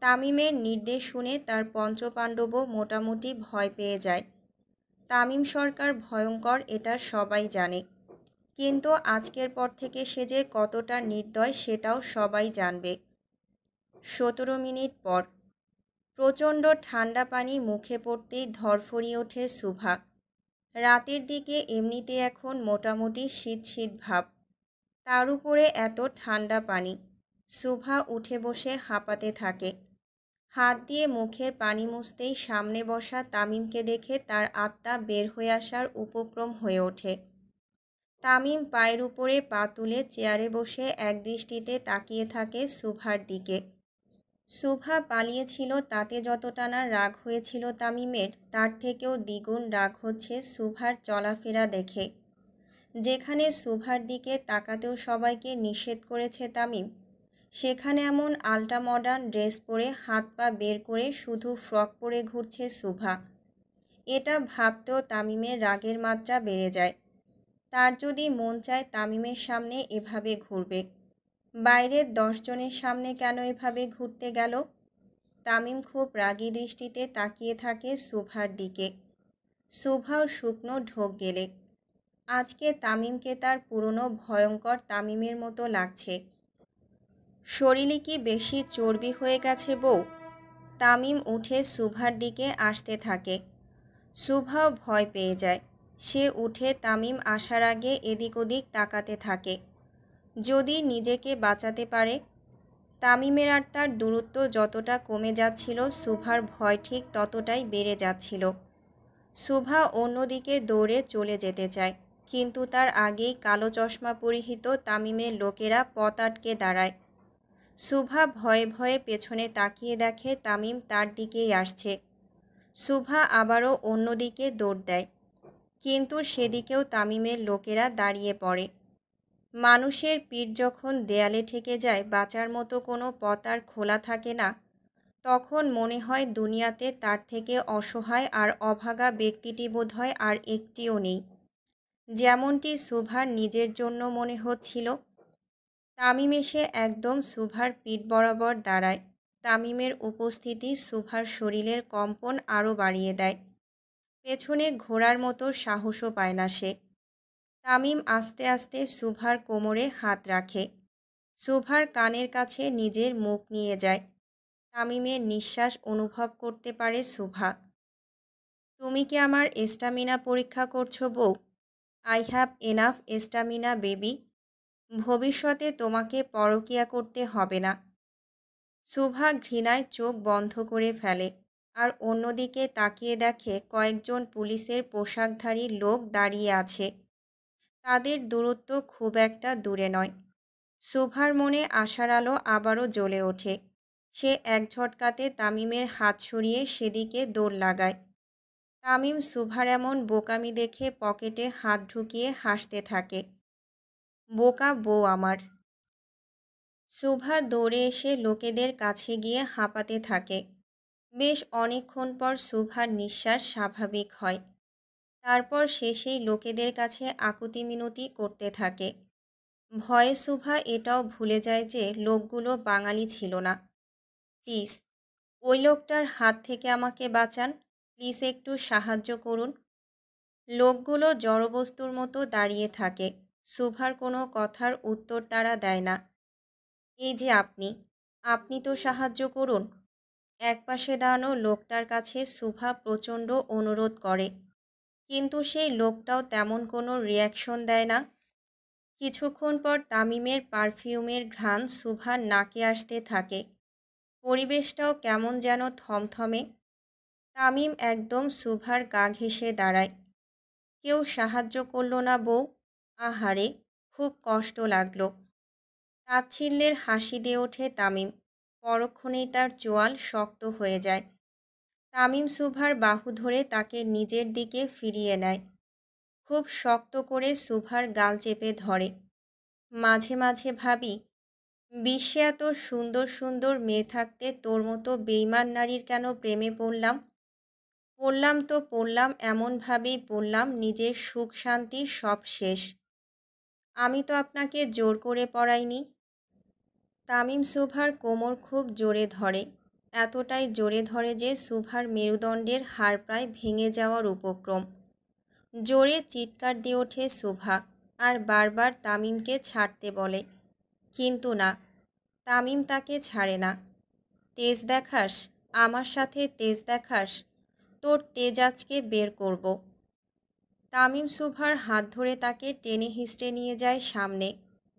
তামিমের নির্দেশ শুনে তার পঞ্চপাণ্ডবও মোটামুটি ভয় পেয়ে যায়। তামিম সরকার ভয়ঙ্কর এটা সবাই জানে, কিন্তু আজকের পর থেকে সে যে কতটা নির্দয় সেটাও সবাই জানবে। 17 মিনিট পর প্রচণ্ড ঠান্ডা পানি মুখে পড়তেই ধরফরিয়ে ওঠে শুভা। রাতের দিকে এমনিতে এখন মোটামুটি শীত শীত ভাব, তার উপরে এত ঠান্ডা পানি। শুভা উঠে বসে হাঁপাতে থাকে। হাত দিয়ে মুখের পানি মুছতেই সামনে বসা তামিমকে দেখে তার আত্মা বের হয়ে আসার উপক্রম হয়ে ওঠে। তামিম পায়ের উপরে পা তুলে চেয়ারে বসে একদৃষ্টিতে তাকিয়ে থাকে শুভার দিকে। শুভা পালিয়েছিল তাতে যতটা না রাগ হয়েছিল তামিমের, তার থেকেও দ্বিগুণ রাগ হচ্ছে শুভার চলাফেরা দেখে। যেখানে শুভার দিকে তাকাতেও সবাইকে নিষেধ করেছে তামিম, সেখানে এমন আল্ট্রা মডার্ন ড্রেস পরে হাত পা বের করে শুধু ফ্রক পরে ঘুরছে শুভা। এটা ভাবতেও তামিমের রাগের মাত্রা বেড়ে যায়। তার যদি মন চায় তামিমের সামনে এভাবে ঘুরবে, বাইরের 10 জনের সামনে কেন এভাবে ঘুরতে গেল? তামিম খুব রাগী দৃষ্টিতে তাকিয়ে থাকে শুভার দিকে। শুভাও শুকনো ঢোক গেলে। আজকে তামিমকে তার পুরনো ভয়ঙ্কর তামিমের মতো লাগছে। শরীরে কি বেশি চর্বি হয়ে গেছে বউ? তামিম উঠে শুভার দিকে আসতে থাকে। শুভাও ভয় পেয়ে যায়। সে উঠে তামিম আসার আগে এদিক ওদিক তাকাতে থাকে, যদি নিজেকে বাঁচাতে পারে। তামিমের আর তার দূরত্ব যতটা কমে যাচ্ছিল, শুভার ভয় ঠিক ততটাই বেড়ে যাচ্ছিল। শুভা অন্যদিকে দৌড়ে চলে যেতে চায়, কিন্তু তার আগেই কালো চশমা পরিহিত তামিমের লোকেরা পথ আটকে দাঁড়ায়। শুভা ভয়ে ভয়ে পেছনে তাকিয়ে দেখে তামিম তার দিকেই আসছে। শুভা আবারও অন্যদিকে দৌড় দেয়, কিন্তু সেদিকেও তামিমের লোকেরা দাঁড়িয়ে পড়ে। মানুষের পিঠ যখন দেয়ালে ঠেকে যায়, বাঁচার মতো কোনো পথ আর খোলা থাকে না, তখন মনে হয় দুনিয়াতে তার থেকে অসহায় আর অভাগা ব্যক্তিটি বোধহয় আর একটিও নেই। যেমনটি শুভার নিজের জন্য মনে হচ্ছিল। তামিম এসে একদম শুভার পিঠ বরাবর দাঁড়ায়। তামিমের উপস্থিতি শুভার শরীরের কম্পন আরও বাড়িয়ে দেয়। পেছনে ঘোরার মতো সাহসও পায় না সে। তামিম আস্তে আস্তে শুভার কোমরে হাত রাখে। শুভার কানের কাছে নিজের মুখ নিয়ে যায়। তামিমের নিঃশ্বাস অনুভব করতে পারে শুভা। তুমি কি আমার স্ট্যামিনা পরীক্ষা করছো বউ? I have enough stamina baby. ভবিষ্যতে তোমাকে পরকীয়া করতে হবে না। শুভা ঘৃণায় চোখ বন্ধ করে ফেলে আর অন্যদিকে তাকিয়ে দেখে কয়েকজন পুলিশের পোশাকধারী লোক দাঁড়িয়ে আছে। তাদের দূরত্ব খুব একটা দূরে নয়। শুভার মনে আশার আলো আবারও জ্বলে ওঠে। সে এক ঝটকাতে তামিমের হাত সরিয়ে সেদিকে দৌড় লাগায়। তামিম শুভার এমন বোকামি দেখে পকেটে হাত ঢুকিয়ে হাসতে থাকে। বোকা বউ আমার। শুভা দৌড়ে এসে লোকেদের কাছে গিয়ে হাঁপাতে থাকে। বেশ অনেকক্ষণ পর শুভার নিঃশ্বাস স্বাভাবিক হয়। তারপর সে সেই লোকেদের কাছে আকুতি মিনতি করতে থাকে। ভয়ে শুভা এটাও ভুলে যায় যে লোকগুলো বাঙালি ছিল না। প্লিজ, ওই লোকটার হাত থেকে আমাকে বাঁচান, প্লিজ একটু সাহায্য করুন। লোকগুলো জড়বস্তুর মতো দাঁড়িয়ে থাকে। শুভার কোনো কথার উত্তর তারা দেয় না। এই যে আপনি তো সাহায্য করুন। একপাশে দাঁড়ানো লোকটার কাছে শুভা প্রচণ্ড অনুরোধ করে, কিন্তু সেই লোকটাও তেমন কোনো রিয়াকশন দেয় না। কিছুক্ষণ পর তামিমের পারফিউমের ঘ্রাণ শুভার নাকে আসতে থাকে। পরিবেশটাও কেমন যেন থমথমে। তামিম একদম শুভার গা ঘেঁষে দাঁড়ায়। কেউ সাহায্য করল না বউ? আহারে, খুব কষ্ট লাগলো। তাচ্ছিল্যের হাসি দিয়ে ওঠে তামিম। পরক্ষণেই তার চোয়াল শক্ত হয়ে যায়। তামিম শুভার বাহু ধরে তাকে নিজের দিকে ফিরিয়ে নেয়। খুব শক্ত করে শুভার গাল চেপে ধরে। মাঝে মাঝে ভাবি, বিশ্বে এত সুন্দর সুন্দর মেয়ে থাকতে তোর মতো বেইমান নারীর কেন প্রেমে পড়লাম? পড়লাম তো পড়লাম, এমনভাবেই পড়লাম নিজের সুখ শান্তি সব শেষ। আমি তো আপনাকে জোর করে পড়াইনি। তামিম সুভার কোমর খুব জোরে ধরে, এতটাই জোরে ধরে যে সুভার মেরুদণ্ডের হাড় প্রায় ভেঙে যাওয়ার উপক্রম। জোরে চিৎকার দিয়ে ওঠে সুভা আর বারবার তামিমকে ছাড়তে বলে, কিন্তু না, তামিম তাকে ছাড়ে না। তেজ দেখাস, আমার সাথে তেজ দেখাস, তোর তেজ আজকে বের করব। তামিম সুভার হাত ধরে তাকে টেনে হিঁচড়ে নিয়ে যায় সামনে,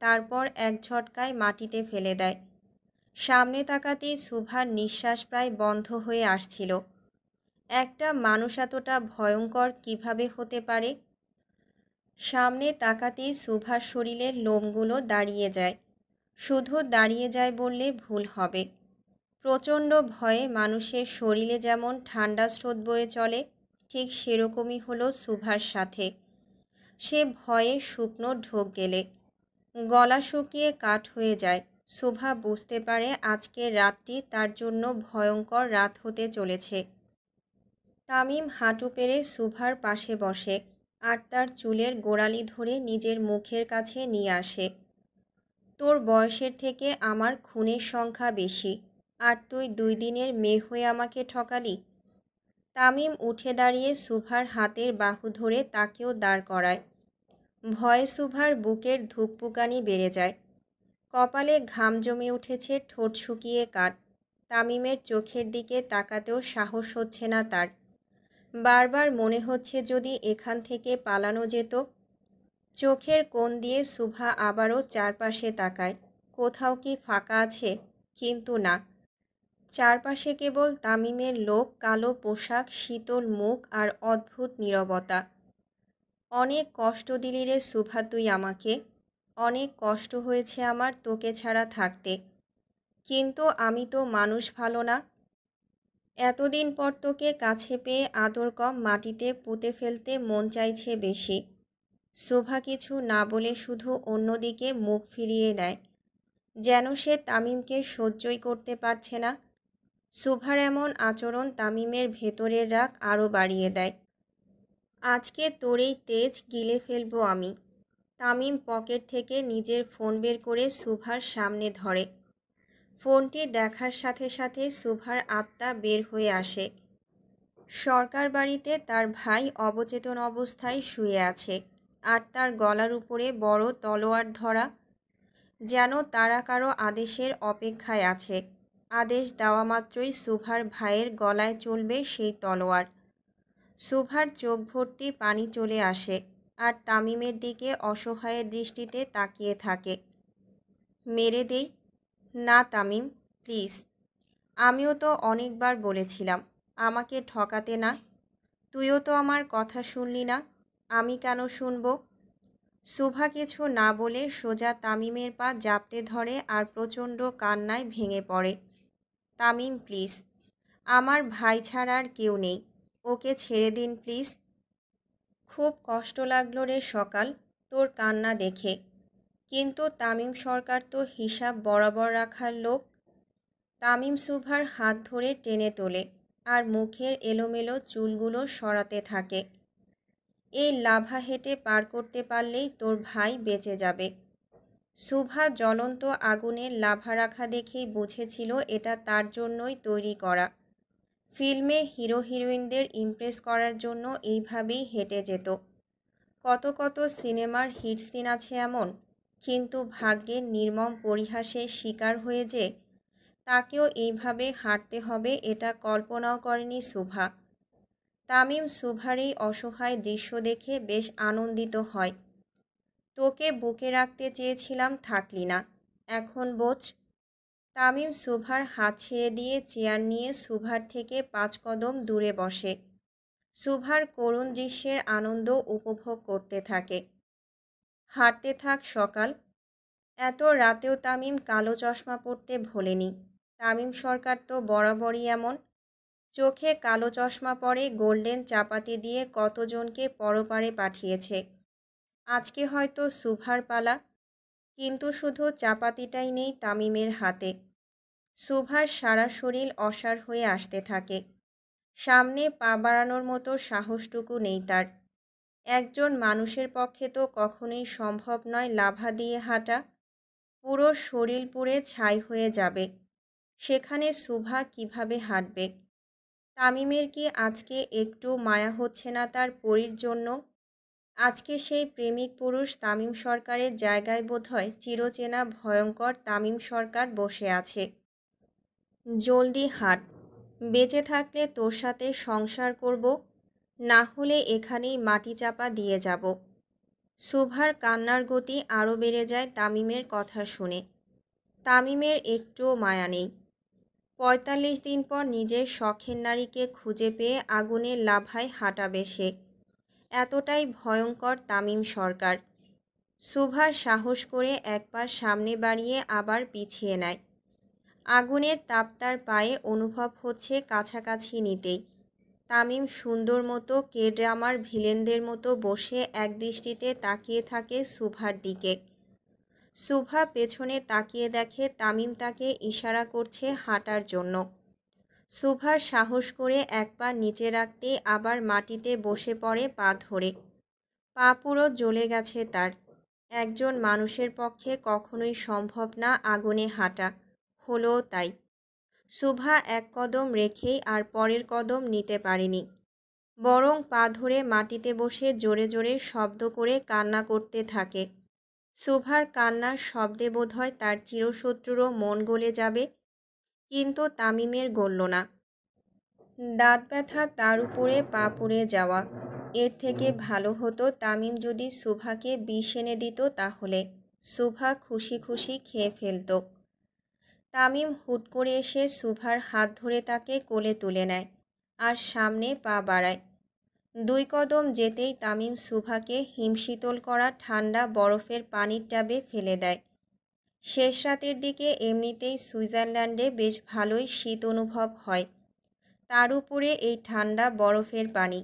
তারপর এক ঝটকায় মাটিতে ফেলে দেয়। সামনে তাকাতেই সুভার নিঃশ্বাস প্রায় বন্ধ হয়ে আসছিল। একটা মানুষ এতটা ভয়ঙ্কর কিভাবে হতে পারে? সামনে তাকাতেই সুভার শরীরের লোমগুলো দাঁড়িয়ে যায়। শুধু দাঁড়িয়ে যায় বললে ভুল হবে। প্রচণ্ড ভয়ে মানুষের শরীরে যেমন ঠান্ডা স্রোত বয়ে চলে, ঠিক সেরকমই হলো সুভার সাথে। সে ভয়ে শুকনো ঢোক গেলে গলা শুকিয়ে কাঠ হয়ে যায়। সুভা বুঝতে পারে আজকের রাতটি তার জন্য ভয়ঙ্কর রাত হতে চলেছে। তামিম হাঁটু পেরে সুভার পাশে বসে আর তার চুলের গোড়ালি ধরে নিজের মুখের কাছে নিয়ে আসে। তোর বয়সের থেকে আমার খুনের সংখ্যা বেশি, আর তুই 2 দিনের মেয়ে হয়ে আমাকে ঠকালি। তামিম উঠে দাঁড়িয়ে সুভার হাতের বাহু ধরে তাকেও দাঁড় করায়। ভয়ে সুভার বুকের ধুকপুকানি বেড়ে যায়। কপালে ঘাম জমে উঠেছে, ঠোঁট শুকিয়ে কাঠ। তামিমের চোখের দিকে তাকাতেও সাহস হচ্ছে না তার। বারবার মনে হচ্ছে যদি এখান থেকে পালানো যেত। চোখের কোণ দিয়ে সুভা আবারও চারপাশে তাকায়, কোথাও কি ফাঁকা আছে, কিন্তু না। চারপাশে কেবল তামিমের লোক, কালো পোশাক, শীতল মুখ আর অদ্ভুত নীরবতা। অনেক কষ্ট দিলি রে সুভা তুই আমাকে, অনেক কষ্ট হয়েছে আমার তোকে ছাড়া থাকতে, কিন্তু আমি তো মানুষ ভালো না। এতদিন পর তোকে কাছে পেয়ে আদর কম, মাটিতে পুঁতে ফেলতে মন চাইছে বেশি। সুভা কিছু না বলে শুধু অন্যদিকে মুখ ফিরিয়ে নেয়, যেন সে তামিমকে সহ্যই করতে পারছে না। সুভার এমন আচরণ তামিমের ভেতরের রাগ আরও বাড়িয়ে দেয়। আজকে তোর এই তেজ গিলে ফেলবো আমি। তামিম পকেট থেকে নিজের ফোন বের করে সুভার সামনে ধরে। ফোনটি দেখার সাথে সাথে সুভার আত্মা বের হয়ে আসে। সরকার বাড়িতে তার ভাই অবচেতন অবস্থায় শুয়ে আছে, আর তার গলার উপরে বড় তলোয়ার ধরা, যেন তারা কারো আদেশের অপেক্ষায় আছে। আদেশ দেওয়া মাত্রই সুভার ভাইয়ের গলায় চলবে সেই তলোয়ার। সুভার চোখ ভর্তি পানি চলে আসে আর তামিমের দিকে অসহায়ের দৃষ্টিতে তাকিয়ে থাকে। মেরে দেই? না তামিম, প্লিজ। আমিও তো অনেকবার বলেছিলাম আমাকে ঠকাতে না। তুইও তো আমার কথা শুনলি না, আমি কেন শুনব? সুভা কিছু না বলে সোজা তামিমের পা জাপটে ধরে আর প্রচণ্ড কান্নায় ভেঙে পড়ে। তামিম প্লিজ, আমার ভাই ছাড়া আর কেউ নেই, ওকে ছেড়ে দিন প্লিজ। খুব কষ্ট লাগলো রে সকাল, তোর কান্না দেখে, কিন্তু তামিম সরকার তো হিসাব বরাবর রাখার লোক। তামিম সুভার হাত ধরে টেনে তোলে আর মুখের এলোমেলো চুলগুলো সরাতে থাকে। এই লাভা হেঁটে পার করতে পারলেই তোর ভাই বেঁচে যাবে। সুভা জ্বলন্ত আগুনের লাভা রাখা দেখেই বুঝেছিল এটা তার জন্যই তৈরি করা। ফিল্মে হিরো হিরোইনদের ইমপ্রেস করার জন্য এইভাবেই হেঁটে যেত। কত কত সিনেমার হিট সিন আছে এমন, কিন্তু ভাগ্যের নির্মম পরিহাসের শিকার হয়ে যে তাকেও এইভাবে হাঁটতে হবে এটা কল্পনাও করেনি সুভা। তামিম সুভার এই অসহায় দৃশ্য দেখে বেশ আনন্দিত হয়। তোকে বুকে রাখতে চেয়েছিলাম, থাকলি না, এখন বোঝ। তামিম সুভার হাত ছেড়ে দিয়ে চেয়ার নিয়ে সুভার থেকে 5 কদম দূরে বসে। সুভার করুণ দৃশ্যের আনন্দ উপভোগ করতে থাকে। হাঁটতে থাক সকাল। এত রাতেও তামিম কালো চশমা পরতে ভোলেনি। তামিম সরকার তো বরাবরই এমন, চোখে কালো চশমা পরে গোল্ডেন চাপাতি দিয়ে কতজনকে পরপারে পাঠিয়েছে। আজকে হয়তো সুভার পালা, কিন্তু শুধু চাপাতিটাই নেই তামিমের হাতে। সুভার সারা শরীর অসাড় হয়ে আসতে থাকে। সামনে পা বাড়ানোর মতো সাহসটুকু নেই তার। একজন মানুষের পক্ষে তো কখনোই সম্ভব নয় লাভা দিয়ে হাঁটা। পুরো শরীর পুড়ে ছাই হয়ে যাবে, সেখানে শুভা কিভাবে হাঁটবে? তামিমের কি আজকে একটু মায়া হচ্ছে না তার পরীর জন্য? আজকে সেই প্রেমিক পুরুষ তামিম সরকারের জায়গায় বোধহয় চিরচেনা ভয়ঙ্কর তামিম সরকার বসে আছে। জলদি হাঁট, বেঁচে থাকলে তোর সাথে সংসার করব, না হলে এখানেই মাটি চাপা দিয়ে যাব। শুভার কান্নার গতি আরও বেড়ে যায় তামিমের কথা শুনে। তামিমের একটুও মায়া নেই। ৪৫ দিন পর নিজের শখের নারীকে খুঁজে পেয়ে আগুনের লাভায় হাঁটাবে সে। এতটাই ভয়ঙ্কর তামিম সরকার। শুভার সাহস করে একবার সামনে বাড়িয়ে আবার পিছিয়ে নেয়। আগুনের তাপ তার পায়ে অনুভব হচ্ছে কাছাকাছি নিতেই। তামিম সুন্দর মতো কে ড্রামার ভিলেনদের মতো বসে একদৃষ্টিতে তাকিয়ে থাকে শুভার দিকে। শুভা পেছনে তাকিয়ে দেখে তামিম তাকে ইশারা করছে হাঁটার জন্য। শুভার সাহস করে এক পা নিচে রাখতেই আবার মাটিতে বসে পড়ে পা ধরে। পা পুরো জ্বলে গেছে তার। একজন মানুষের পক্ষে কখনোই সম্ভব না আগুনে হাঁটা, হলোও তাই। শুভা এক কদম রেখেই আর পরের কদম নিতে পারেনি, বরং পা ধরে মাটিতে বসে জোরে জোরে শব্দ করে কান্না করতে থাকে। শুভার কান্নার শব্দে বোধহয় তার চিরশত্রুরও মন গলে যাবে, কিন্তু তামিমের গলল না। দাঁত ব্যথা তার উপরে পা পুড়ে যাওয়া, এর থেকে ভালো হতো তামিম যদি শুভাকে বিষ এনে দিত, তাহলে শুভা খুশি খুশি খেয়ে ফেলত। তামিম হুট করে এসে শুভার হাত ধরে তাকে কোলে তুলে নেয় আর সামনে পা বাড়ায়। ২ কদম যেতেই তামিম শুভাকে হিমশীতল করা ঠান্ডা বরফের পানির ট্যাবে ফেলে দেয়। শেষ রাতের দিকে এমনিতেই সুইজারল্যান্ডে বেশ ভালোই শীত অনুভব হয়, তার উপরে এই ঠান্ডা বরফের পানি।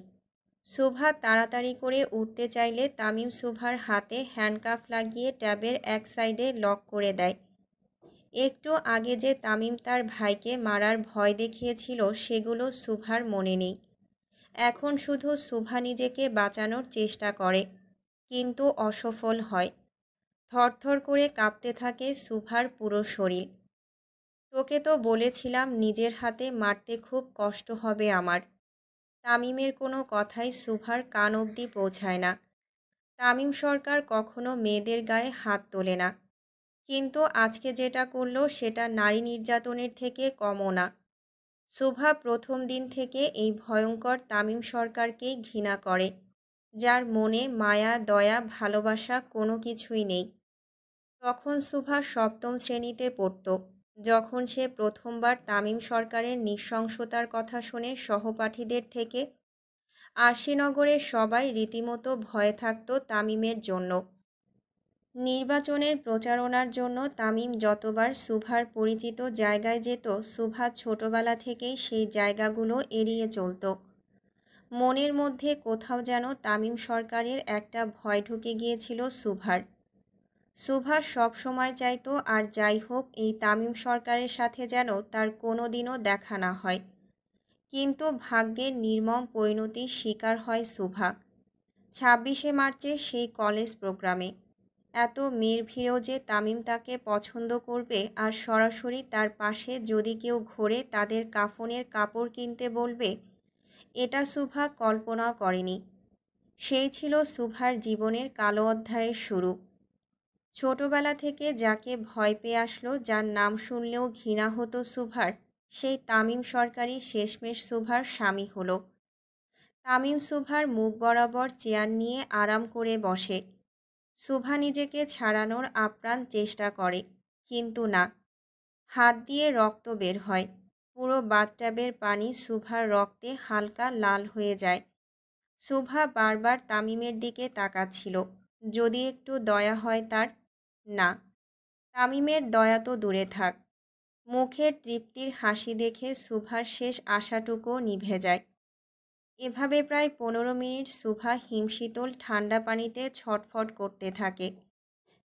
শুভা তাড়াতাড়ি করে উঠতে চাইলে তামিম শুভার হাতে হ্যান্ডকাফ লাগিয়ে ট্যাবের এক সাইডে লক করে দেয়। একটু আগে যে তামিম তার ভাইকে মারার ভয় দেখিয়েছিল, সেগুলো শুভার মনে নেই। এখন শুধু শুভা নিজেকে বাঁচানোর চেষ্টা করে, কিন্তু অসফল হয়। থরথর করে কাঁপতে থাকে শুভার পুরো শরীর। তোকে তো বলেছিলাম নিজের হাতে মারতে খুব কষ্ট হবে আমার। তামিমের কোনো কথাই শুভার কান অবধি পৌঁছায় না। তামিম সরকার কখনো মেয়েদের গায়ে হাত তোলে না, কিন্তু আজকে যেটা করলো সেটা নারী নির্যাতনের থেকে কমও না। শুভা প্রথম দিন থেকে এই ভয়ঙ্কর তামিম সরকারকেই ঘৃণা করে, যার মনে মায়া দয়া ভালোবাসা কোনো কিছুই নেই। তখন শুভা সপ্তম শ্রেণীতে পড়ত, যখন সে প্রথমবার তামিম সরকারের নৃশংসতার কথা শুনে সহপাঠীদের থেকে। আরশিনগরের সবাই রীতিমতো ভয়ে থাকত তামিমের জন্য। নির্বাচনের প্রচারণার জন্য তামিম যতবার শুভার পরিচিত জায়গায় যেত, শুভা ছোটবেলা থেকেই সেই জায়গাগুলো এড়িয়ে চলত। মনের মধ্যে কোথাও যেন তামিম সরকারের একটা ভয় ঢুকে গিয়েছিল শুভার। শুভা সব সময় চাইতো আর যাই হোক এই তামিম সরকারের সাথে যেন তার কোনো দিনও দেখা না হয়। কিন্তু ভাগ্যের নির্মম পরিণতির শিকার হয় শুভা। ২৬শে মার্চে সেই কলেজ প্রোগ্রামে এত মেয়ের ভিড়েও যে তামিম তাকে পছন্দ করবে আর সরাসরি তার পাশে যদি কেউ ঘোরে তাদের কাফনের কাপড় কিনতে বলবে, এটা শুভা কল্পনাও করেনি। সেই ছিল শুভার জীবনের কালো অধ্যায়ের শুরু। ছোটবেলা থেকে যাকে ভয় পেয়ে আসলো, যার নাম শুনলেও ঘৃণা হতো শুভার, সেই তামিম সরকারই শেষমেশ শুভার স্বামী হলো। তামিম শুভার মুখ বরাবর চেয়ার নিয়ে আরাম করে বসে। শুভা নিজেকে ছাড়ানোর আপ্রাণ চেষ্টা করে, কিন্তু না। হাত দিয়ে রক্ত বের হয়। পুরো বাথট্যাবের পানি শুভার রক্তে হালকা লাল হয়ে যায়। শুভা বারবার তামিমের দিকে তাকাচ্ছিল, যদি একটু দয়া হয় তার। না, তামিমের দয়া তো দূরে থাক। মুখের তৃপ্তির হাসি দেখে শুভার শেষ আশাটুকুও নিভে যায়। এভাবে প্রায় ১৫ মিনিট শুভা হিমশীতল ঠান্ডা পানিতে ছটফট করতে থাকে।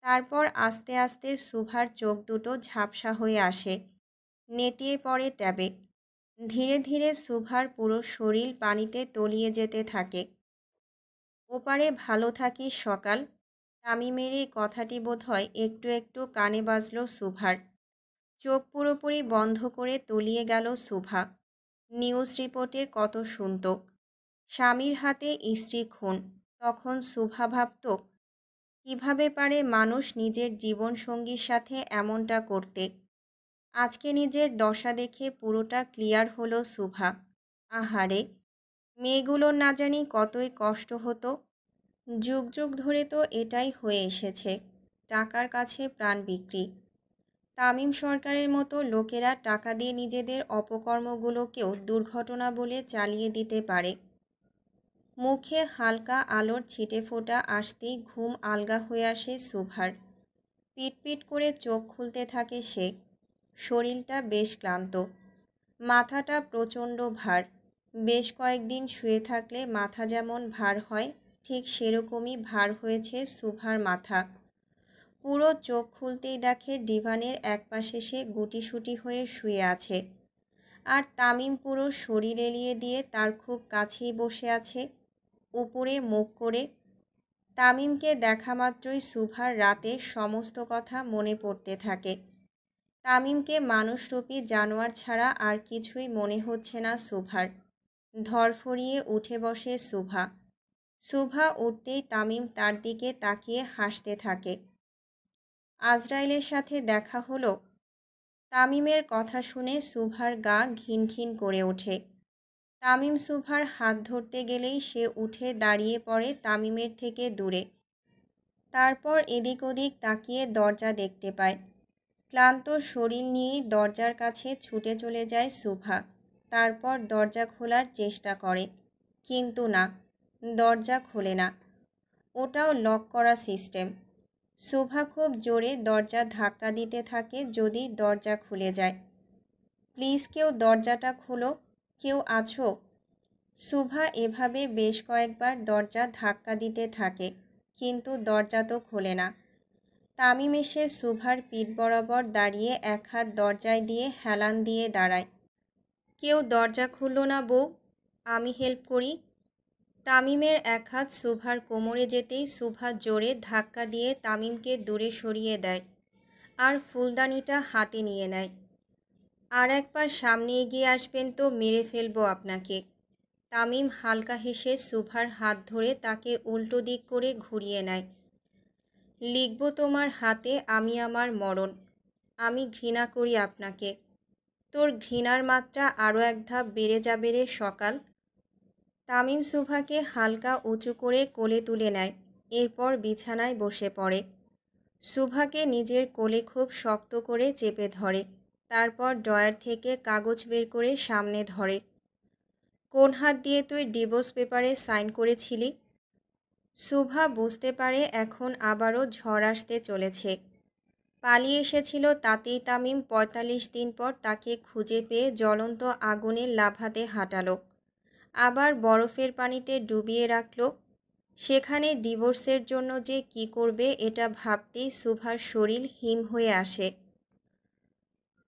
তারপর আস্তে আস্তে শুভার চোখ দুটো ঝাপসা হয়ে আসে, নেতিয়ে পড়ে ট্যাবে। ধীরে ধীরে সুভার পুরো শরীর পানিতে তলিয়ে যেতে থাকে। ওপারে ভালো থাকিস সকাল। তামিমের এই কথাটি বোধহয় একটু একটু কানে বাজল সুভার। চোখ পুরোপুরি বন্ধ করে তলিয়ে গেল সুভা। নিউজ রিপোর্টে কত শুনত, স্বামীর হাতে স্ত্রী খুন। তখন সুভা ভাবত, কিভাবে পারে মানুষ নিজের জীবনসঙ্গীর সাথে এমনটা করতে। আজকে নিজের দশা দেখে পুরোটা ক্লিয়ার হলো সুভা। আহারে, মেয়েগুলোর না জানি কতই কষ্ট হতো। যুগ যুগ ধরে তো এটাই হয়ে এসেছে, টাকার কাছে প্রাণ বিক্রি। তামিম সরকারের মতো লোকেরা টাকা দিয়ে নিজেদের অপকর্মগুলোকেও দুর্ঘটনা বলে চালিয়ে দিতে পারে। মুখে হালকা আলোর ছিটেফোঁটা আসতেই ঘুম আলগা হয়ে আসে সুভার। পিটপিট করে চোখ খুলতে থাকে সে। শরীরটা বেশ ক্লান্ত, মাথাটা প্রচণ্ড ভার। বেশ কয়েকদিন শুয়ে থাকলে মাথা যেমন ভার হয়, ঠিক সেরকমই ভার হয়েছে সুভার মাথা। পুরো চোখ খুলতেই দেখে ডিভানের একপাশে সে গুটিসুটি হয়ে শুয়ে আছে, আর তামিম পুরো শরীর এলিয়ে দিয়ে তার খুব কাছেই বসে আছে, উপরে মুখ করে। তামিমকে দেখা মাত্রই সুভার রাতের সমস্ত কথা মনে পড়তে থাকে। তামিমকে মানুষরূপী জানোয়ার ছাড়া আর কিছুই মনে হচ্ছে না সুভার। ধরফরিয়ে উঠে বসে সুভা। সুভা উঠতেই তামিম তার দিকে তাকিয়ে হাসতে থাকে। আজরাইলের সাথে দেখা হলো। তামিমের কথা শুনে সুভার গা ঘিন ঘিন করে ওঠে। তামিম সুভার হাত ধরতে গেলেই সে উঠে দাঁড়িয়ে পড়ে তামিমের থেকে দূরে। তারপর এদিক ওদিক তাকিয়ে দরজা দেখতে পায়। ক্লান্ত শরীর নিয়েই দরজার কাছে ছুটে চলে যায় সুভা। তারপর দরজা খোলার চেষ্টা করে, কিন্তু না, দরজা খোলে না। ওটাও লক করা সিস্টেম। সুভা খুব জোরে দরজা ধাক্কা দিতে থাকে যদি দরজা খুলে যায়। প্লিজ কেউ দরজাটা খোলো, কেউ আছো? সুভা এভাবে বেশ কয়েকবার দরজা ধাক্কা দিতে থাকে, কিন্তু দরজা তো খোলে না। তামিম এসে সুভার পিঠ বরাবর দাঁড়িয়ে এক হাত দরজায় দিয়ে হেলান দিয়ে দাঁড়ায়। কেউ দরজা খুলল না বউ, আমি হেল্প করি। তামিমের এক হাত সুভার কোমরে যেতেই সুভা জোরে ধাক্কা দিয়ে তামিমকে দূরে সরিয়ে দেয়, আর ফুলদানিটা হাতে নিয়ে নেয়। আর একবার সামনে এগিয়ে আসবেন তো মেরে ফেলবো আপনাকে। তামিম হালকা হেসে সুভার হাত ধরে তাকে উল্টো দিক করে ঘুরিয়ে নেয়। লিখব তোমার হাতে আমি আমার মরণ। আমি ঘৃণা করি আপনাকে। তোর ঘৃণার মাত্রা আরও এক ধাপ বেড়ে যাবে রে সকাল। তামিম সুভাকে হালকা উঁচু করে কোলে তুলে নেয়, এরপর বিছানায় বসে পড়ে। সুভাকে নিজের কোলে খুব শক্ত করে চেপে ধরে। তারপর ড্রয়ার থেকে কাগজ বের করে সামনে ধরে। কোন হাত দিয়ে তুই ডিভোর্স পেপারে সাইন করেছিলি? সুভা বুঝতে পারে এখন আবারও ঝড় আসতে চলেছে। পালিয়ে এসেছিল তাতেই তামিম ৪৫ দিন পর তাকে খুঁজে পেয়ে জ্বলন্ত আগুনের লাভাতে হাঁটালো, আবার বরফের পানিতে ডুবিয়ে রাখল। সেখানে ডিভোর্সের জন্য যে কি করবে এটা ভাবতেই সুভার শরীর হিম হয়ে আসে।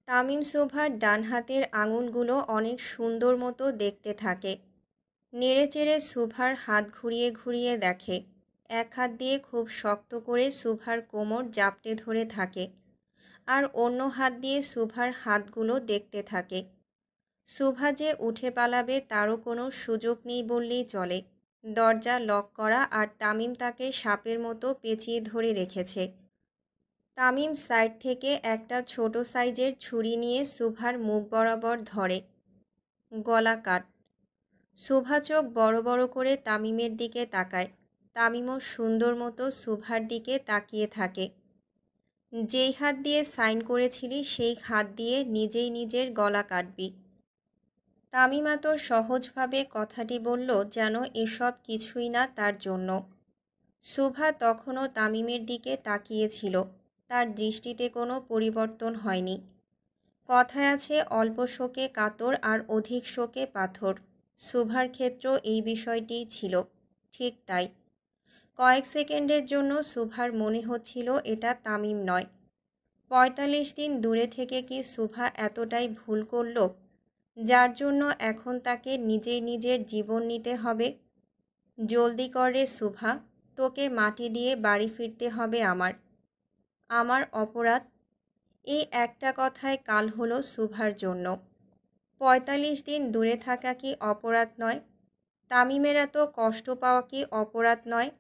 তামিম সুভার ডান হাতের আঙুলগুলো অনেক সুন্দর মতো দেখতে থাকে। নেড়েচেড়ে সুভার হাত ঘুরিয়ে ঘুরিয়ে দেখে। এক হাত দিয়ে খুব শক্ত করে সুভার কোমর জাপটে ধরে থাকে, আর অন্য হাত দিয়ে সুভার হাতগুলো দেখতে থাকে। সুভা যে উঠে পালাবে তারও কোনো সুযোগ নেই বললেই চলে। দরজা লক করা, আর তামিম তাকে সাপের মতো পেঁচিয়ে ধরে রেখেছে। তামিম সাইড থেকে একটা ছোট সাইজের ছুরি নিয়ে সুভার মুখ বরাবর ধরে। গলা কাট। সুভা চোখ বড় বড় করে তামিমের দিকে তাকায়। তামিমও সুন্দর মতো সুভার দিকে তাকিয়ে থাকে। যেই হাত দিয়ে সাইন করেছিলি সেই হাত দিয়ে নিজেই নিজের গলা কাটবি। তামিম এত সহজভাবে কথাটি বলল যেন এসব কিছুই না তার জন্য। সুভা তখনও তামিমের দিকে তাকিয়েছিল, তার দৃষ্টিতে কোনো পরিবর্তন হয়নি। কথায় আছে অল্প শোকে কাতর আর অধিক শোকে পাথর। সুভার ক্ষেত্রেও এই বিষয়টিই ছিল, ঠিক তাই। কয়েক সেকেন্ডের জন্য সুভার মনে হচ্ছিল এটা তামিম নয়। ৪৫ দিন দূরে থেকে কি সুভা এতটাই ভুল করল? যার জন্য এখন তাকে নিজেই নিজের জীবন নিতে হবে। জলদি কর রে শুভা, তোকে মাটি দিয়ে বাড়ি ফিরতে হবে আমার। আমার অপরাধ? এই একটা কথায় কাল হলো শুভার জন্য। ৪৫ দিন দূরে থাকা কি অপরাধ নয়? তামিমের এত কষ্ট পাওয়া কি অপরাধ নয়?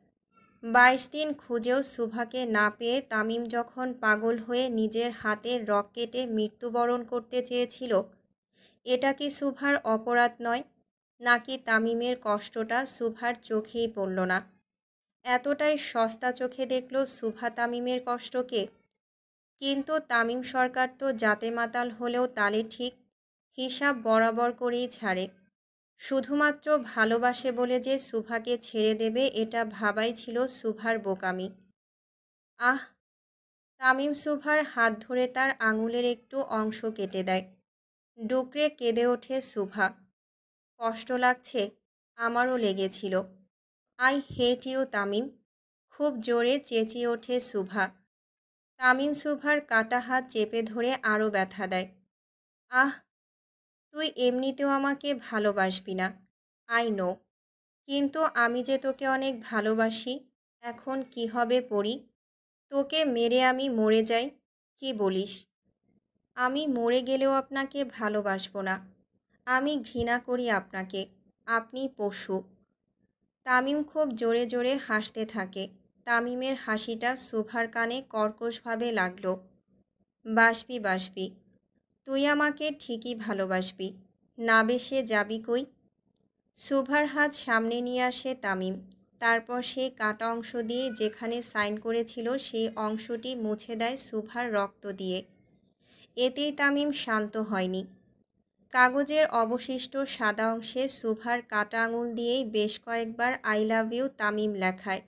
২২ দিন খুঁজেও শুভাকে না পেয়ে তামিম যখন পাগল হয়ে নিজের হাতের রক কেটে মৃত্যুবরণ করতে চেয়েছিল, এটা কি শুভার অপরাধ নয়? নাকি তামিমের কষ্টটা শুভার চোখেই পড়ল না? এতটাই সস্তা চোখে দেখল শুভা তামিমের কষ্টকে? কিন্তু তামিম সরকার তো জাতে মাতাল হলেও তালে ঠিক, হিসাব বরাবর করেই ছাড়ে। শুধুমাত্র ভালোবাসে বলে যে শুভাকে ছেড়ে দেবে এটা ভাবাই ছিল শুভার বোকামি। আহ! তামিম শুভার হাত ধরে তার আঙুলের একটু অংশ কেটে দেয়। ডুকরে কেঁদে ওঠে শুভা। কষ্ট লাগছে? আমারও লেগেছিল। আই হেট ইউ তামিম, খুব জোরে চেঁচিয়ে ওঠে শুভা। তামিম শুভার কাটা হাত চেপে ধরে আরও ব্যথা দেয়। আহ! তুই এমনিতেও আমাকে ভালোবাসবি না, আই নো, কিন্তু আমি যে তোকে অনেক ভালোবাসি। এখন কি হবে পরি? তোকে মেরে আমি মরে যাই, কি বলিস? আমি মরে গেলেও আপনাকে ভালোবাসবো না। আমি ঘৃণা করি আপনাকে, আপনি পশু। তামিম খুব জোরে জোরে হাসতে থাকে। তামিমের হাসিটা শুভার কানে কর্কশভাবে লাগল। বাসবি বাসবি, তুই আমাকে ঠিকই ভালোবাসবি, না বেশে যাবি কই? শুভার হাত সামনে নিয়ে আসে তামিম। তারপর সে কাটা অংশ দিয়ে যেখানে সাইন করেছিল সেই অংশটি মুছে দেয় শুভার রক্ত দিয়ে। এতেই তামিম শান্ত হয়নি। কাগজের অবশিষ্ট সাদা অংশে শুভার কাটা আঙুল দিয়েই বেশ কয়েকবার আই লাভ ইউ তামিম লেখায়।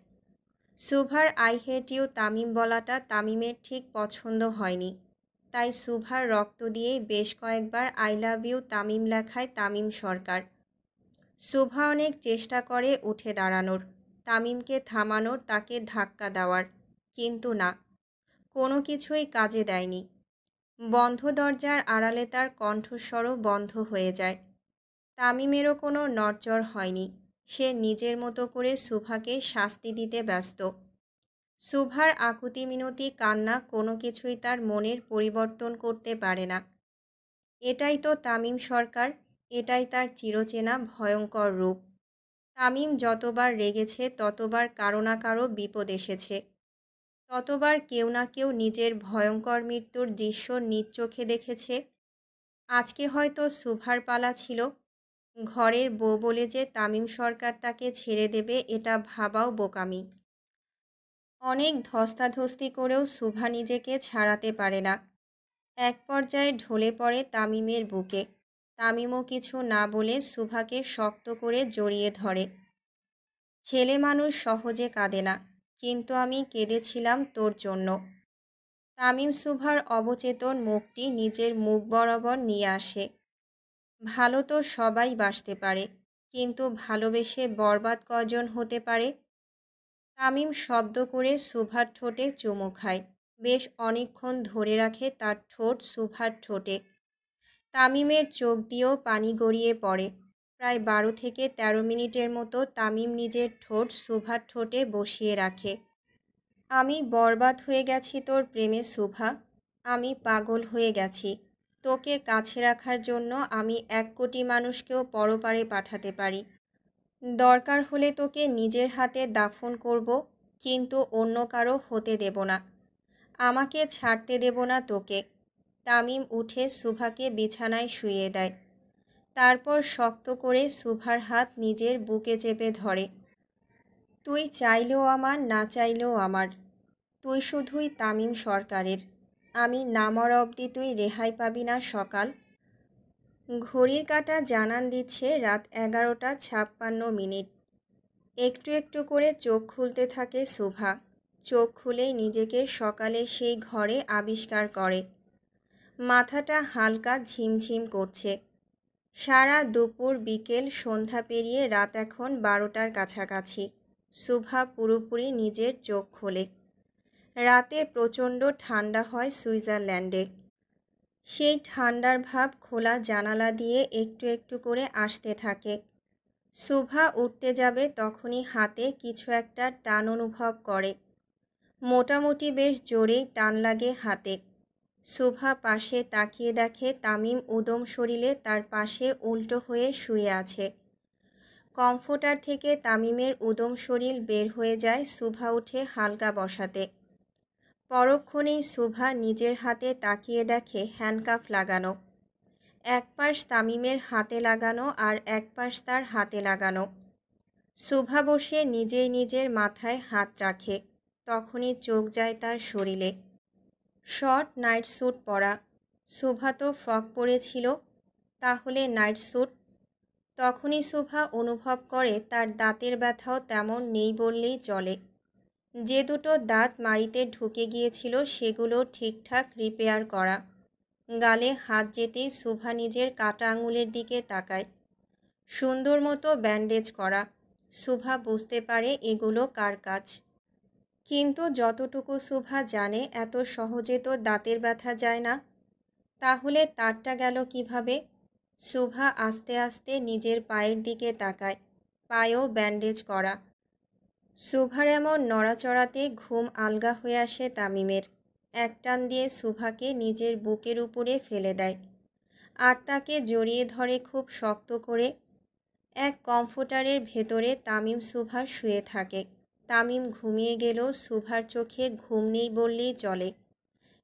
শুভার আই হেট ইউ তামিম বলাটা তামিমের ঠিক পছন্দ হয়নি, তাই শুভার রক্ত দিয়েই বেশ কয়েকবার আই লাভ ইউ তামিম লেখায় তামিম সরকার। শুভা অনেক চেষ্টা করে উঠে দাঁড়ানোর, তামিমকে থামানোর, তাকে ধাক্কা দেওয়ার, কিন্তু না, কোনো কিছুই কাজে দেয়নি। বন্ধ দরজার আড়ালে তার কণ্ঠস্বরও বন্ধ হয়ে যায়। তামিমেরও কোনো নড়চড় হয়নি। সে নিজের মতো করে শুভাকে শাস্তি দিতে ব্যস্ত। শুভার আকুতি মিনতি কান্না কোনো কিছুই তার মনের পরিবর্তন করতে পারে না। এটাই তো তামিম সরকার, এটাই তার চিরচেনা ভয়ঙ্কর রূপ। তামিম যতবার রেগেছে ততবার কারো না কারো বিপদ এসেছে, ততবার কেউ না কেউ নিজের ভয়ঙ্কর মৃত্যুর দৃশ্য নিজ চোখে দেখেছে। আজকে হয়তো শুভার পালা ছিল। ঘরের বউ বলে যে তামিম সরকার তাকে ছেড়ে দেবে এটা ভাবাও বোকামি। অনেক ধস্তাধস্তি করেও শুভা নিজেকে ছাড়াতে পারে না। এক পর্যায়ে ঢলে পড়ে তামিমের বুকে। তামিমও কিছু না বলে শুভাকে শক্ত করে জড়িয়ে ধরে। ছেলে মানুষ সহজে কাঁদে না, কিন্তু আমি কেঁদেছিলাম তোর জন্য। তামিম শুভার অবচেতন মুখটি নিজের মুখ বরাবর নিয়ে আসে। ভালো তো সবাই বাসতে পারে, কিন্তু ভালোবেসে বরবাদ কজন হতে পারে? তামিম শব্দ করে শুভার ঠোঁটে চুমু খায়। বেশ অনেকক্ষণ ধরে রাখে তার ঠোঁট শুভার ঠোঁটে। তামিমের চোখ দিয়েও পানি গড়িয়ে পড়ে। প্রায় ১২ থেকে ১৩ মিনিটের মতো তামিম নিজের ঠোঁট শুভার ঠোঁটে বসিয়ে রাখে। আমি বরবাদ হয়ে গেছি তোর প্রেমে শুভা, আমি পাগল হয়ে গেছি। তোকে কাছে রাখার জন্য আমি ১ কোটি মানুষকেও পরপারে পাঠাতে পারি। দরকার হলে তোকে নিজের হাতে দাফন করব, কিন্তু অন্য কারো হতে দেব না। আমাকে ছাড়তে দেব না তোকে। তামিম উঠে শুভাকে বিছানায় শুইয়ে দেয়। তারপর শক্ত করে শুভার হাত নিজের বুকে চেপে ধরে। তুই চাইলেও আমার, না চাইলেও আমার। তুই শুধুই তামিম সরকারের। আমি না মরা অবধি তুই রেহাই পাবি না সকাল। ঘড়ির কাঁটা জানান দিচ্ছে রাত ১১টা ৫৬ মিনিট। একটু একটু করে চোখ খুলতে থাকে শুভা। চোখ খুলেই নিজেকে সকালে সেই ঘরে আবিষ্কার করে। মাথাটা হালকা ঝিমঝিম করছে। সারা দুপুর বিকেল সন্ধ্যা পেরিয়ে রাত এখন ১২টার কাছাকাছি। শুভা পুরোপুরি নিজের চোখ খোলে। রাতে প্রচণ্ড ঠান্ডা হয় সুইজারল্যান্ডে। সেই ঠান্ডার ভাব খোলা জানালা দিয়ে একটু একটু করে আসতে থাকে। শুভা উঠতে যাবে তখনই হাতে কিছু একটা টান অনুভব করে। মোটামুটি বেশ জোরেই টান লাগে হাতে। শুভা পাশে তাকিয়ে দেখে তামিম উদম শরীরে তার পাশে উল্টো হয়ে শুয়ে আছে। কমফোর্টার থেকে তামিমের উদম শরীর বের হয়ে যায় শুভা উঠে হালকা বসাতে। পরক্ষণেই শুভা নিজের হাতে তাকিয়ে দেখে হ্যান্ডকাফ লাগানো। এক পাশ তামিমের হাতে লাগানো আর এক পাশ তার হাতে লাগানো। শুভা বসে নিজেই নিজের মাথায় হাত রাখে। তখনই চোখ যায় তার শরীরে। শর্ট নাইট স্যুট পরা। শুভা তো ফ্রক পরেছিল, তাহলে নাইট স্যুট। তখনই শুভা অনুভব করে তার দাঁতের ব্যথাও তেমন নেই বললেই চলে। যে দুটো দাঁত মাড়িতে ঢুকে গিয়েছিল সেগুলো ঠিকঠাক রিপেয়ার করা। গালে হাত যেতেই শুভা নিজের কাটা আঙুলের দিকে তাকায়। সুন্দর মতো ব্যান্ডেজ করা। শুভা বুঝতে পারে এগুলো কার কাজ। কিন্তু যতটুকু শুভা জানে এত সহজে তো দাঁতের ব্যথা যায় না। তাহলে তারটা গেল কিভাবে? শুভা আস্তে আস্তে নিজের পায়ের দিকে তাকায়। পায়েও ব্যান্ডেজ করা। শুভার এমন নড়াচড়াতে ঘুম আলগা হয়ে আসে তামিমের। এক টান দিয়ে শুভাকে নিজের বুকের উপরে ফেলে দেয় আর তাকে জড়িয়ে ধরে খুব শক্ত করে। এক কমফোর্টারের ভেতরে তামিম শুভা শুয়ে থাকে। তামিম ঘুমিয়ে গেলেও শুভার চোখে ঘুম নেই বললেই চলে।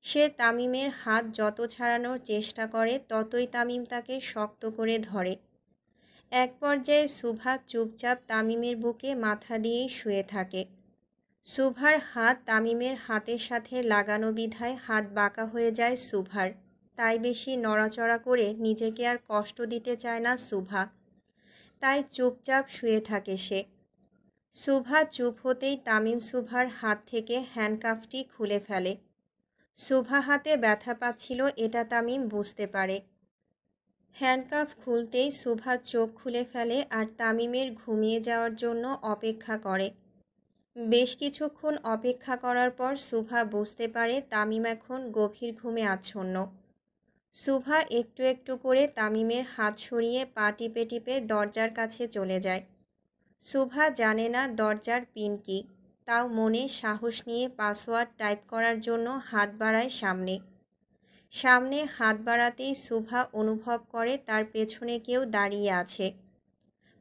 সে তামিমের হাত যত ছাড়ানোর চেষ্টা করে ততই তামিম তাকে শক্ত করে ধরে। এক পর্যায়ে শুভা চুপচাপ তামিমের বুকে মাথা দিয়েই শুয়ে থাকে। শুভার হাত তামিমের হাতের সাথে লাগানো বিধায় হাত বাঁকা হয়ে যায় শুভার। তাই বেশি নড়াচড়া করে নিজেকে আর কষ্ট দিতে চায় না শুভা। তাই চুপচাপ শুয়ে থাকে সে। শুভা চুপ হতেই তামিম শুভার হাত থেকে হ্যান্ডকাফটি খুলে ফেলে। শুভা হাতে ব্যথা পাচ্ছিল এটা তামিম বুঝতে পারে। হ্যান্ডকাফ খুলতেই শুভা চোখ খুলে ফেলে আর তামিমের ঘুমিয়ে যাওয়ার জন্য অপেক্ষা করে। বেশ কিছুক্ষণ অপেক্ষা করার পর শুভা বুঝতে পারে তামিম এখন গভীর ঘুমে আচ্ছন্ন। শুভা একটু একটু করে তামিমের হাত সরিয়ে পা টিপে টিপে দরজার কাছে চলে যায়। শুভা জানে না দরজার পিন কি, তাও মনে সাহস নিয়ে পাসওয়ার্ড টাইপ করার জন্য হাত বাড়ায় সামনে। সামনে হাত বাড়াতেই শুভা অনুভব করে তার পেছনে কেউ দাঁড়িয়ে আছে।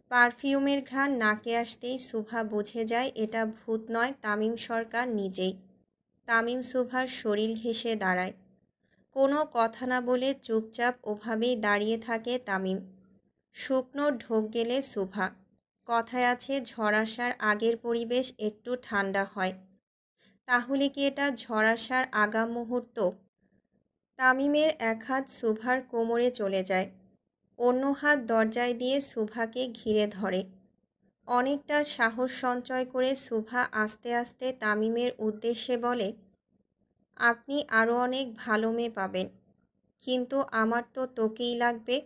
পারফিউমের ঘ্রাণ নাকে আসতেই শুভা বুঝে যায় এটা ভূত নয়, তামিম সরকার নিজেই। তামিম শুভার শরীর ঘেঁষে দাঁড়ায়। কোনো কথা না বলে চুপচাপ ওভাবেই দাঁড়িয়ে থাকে তামিম। শুকনো ঢোক গেলে শুভা। কথায় আছে ঝড় আসার আগের পরিবেশ একটু ঠান্ডা হয়। তাহলে কি এটা ঝড় আসার আগাম মুহূর্ত? তামিমের এক হাত শুভার কোমরে চলে যায়। অন্য হাত দরজায় দিয়ে শুভাকে ঘিরে ধরে। অনেকটা সাহস সঞ্চয় করে শুভা আস্তে আস্তে তামিমের উদ্দেশ্যে বলে, আপনি আরও অনেক ভালো মেয়ে পাবেন, কিন্তু আমার তো তোকেই লাগবে।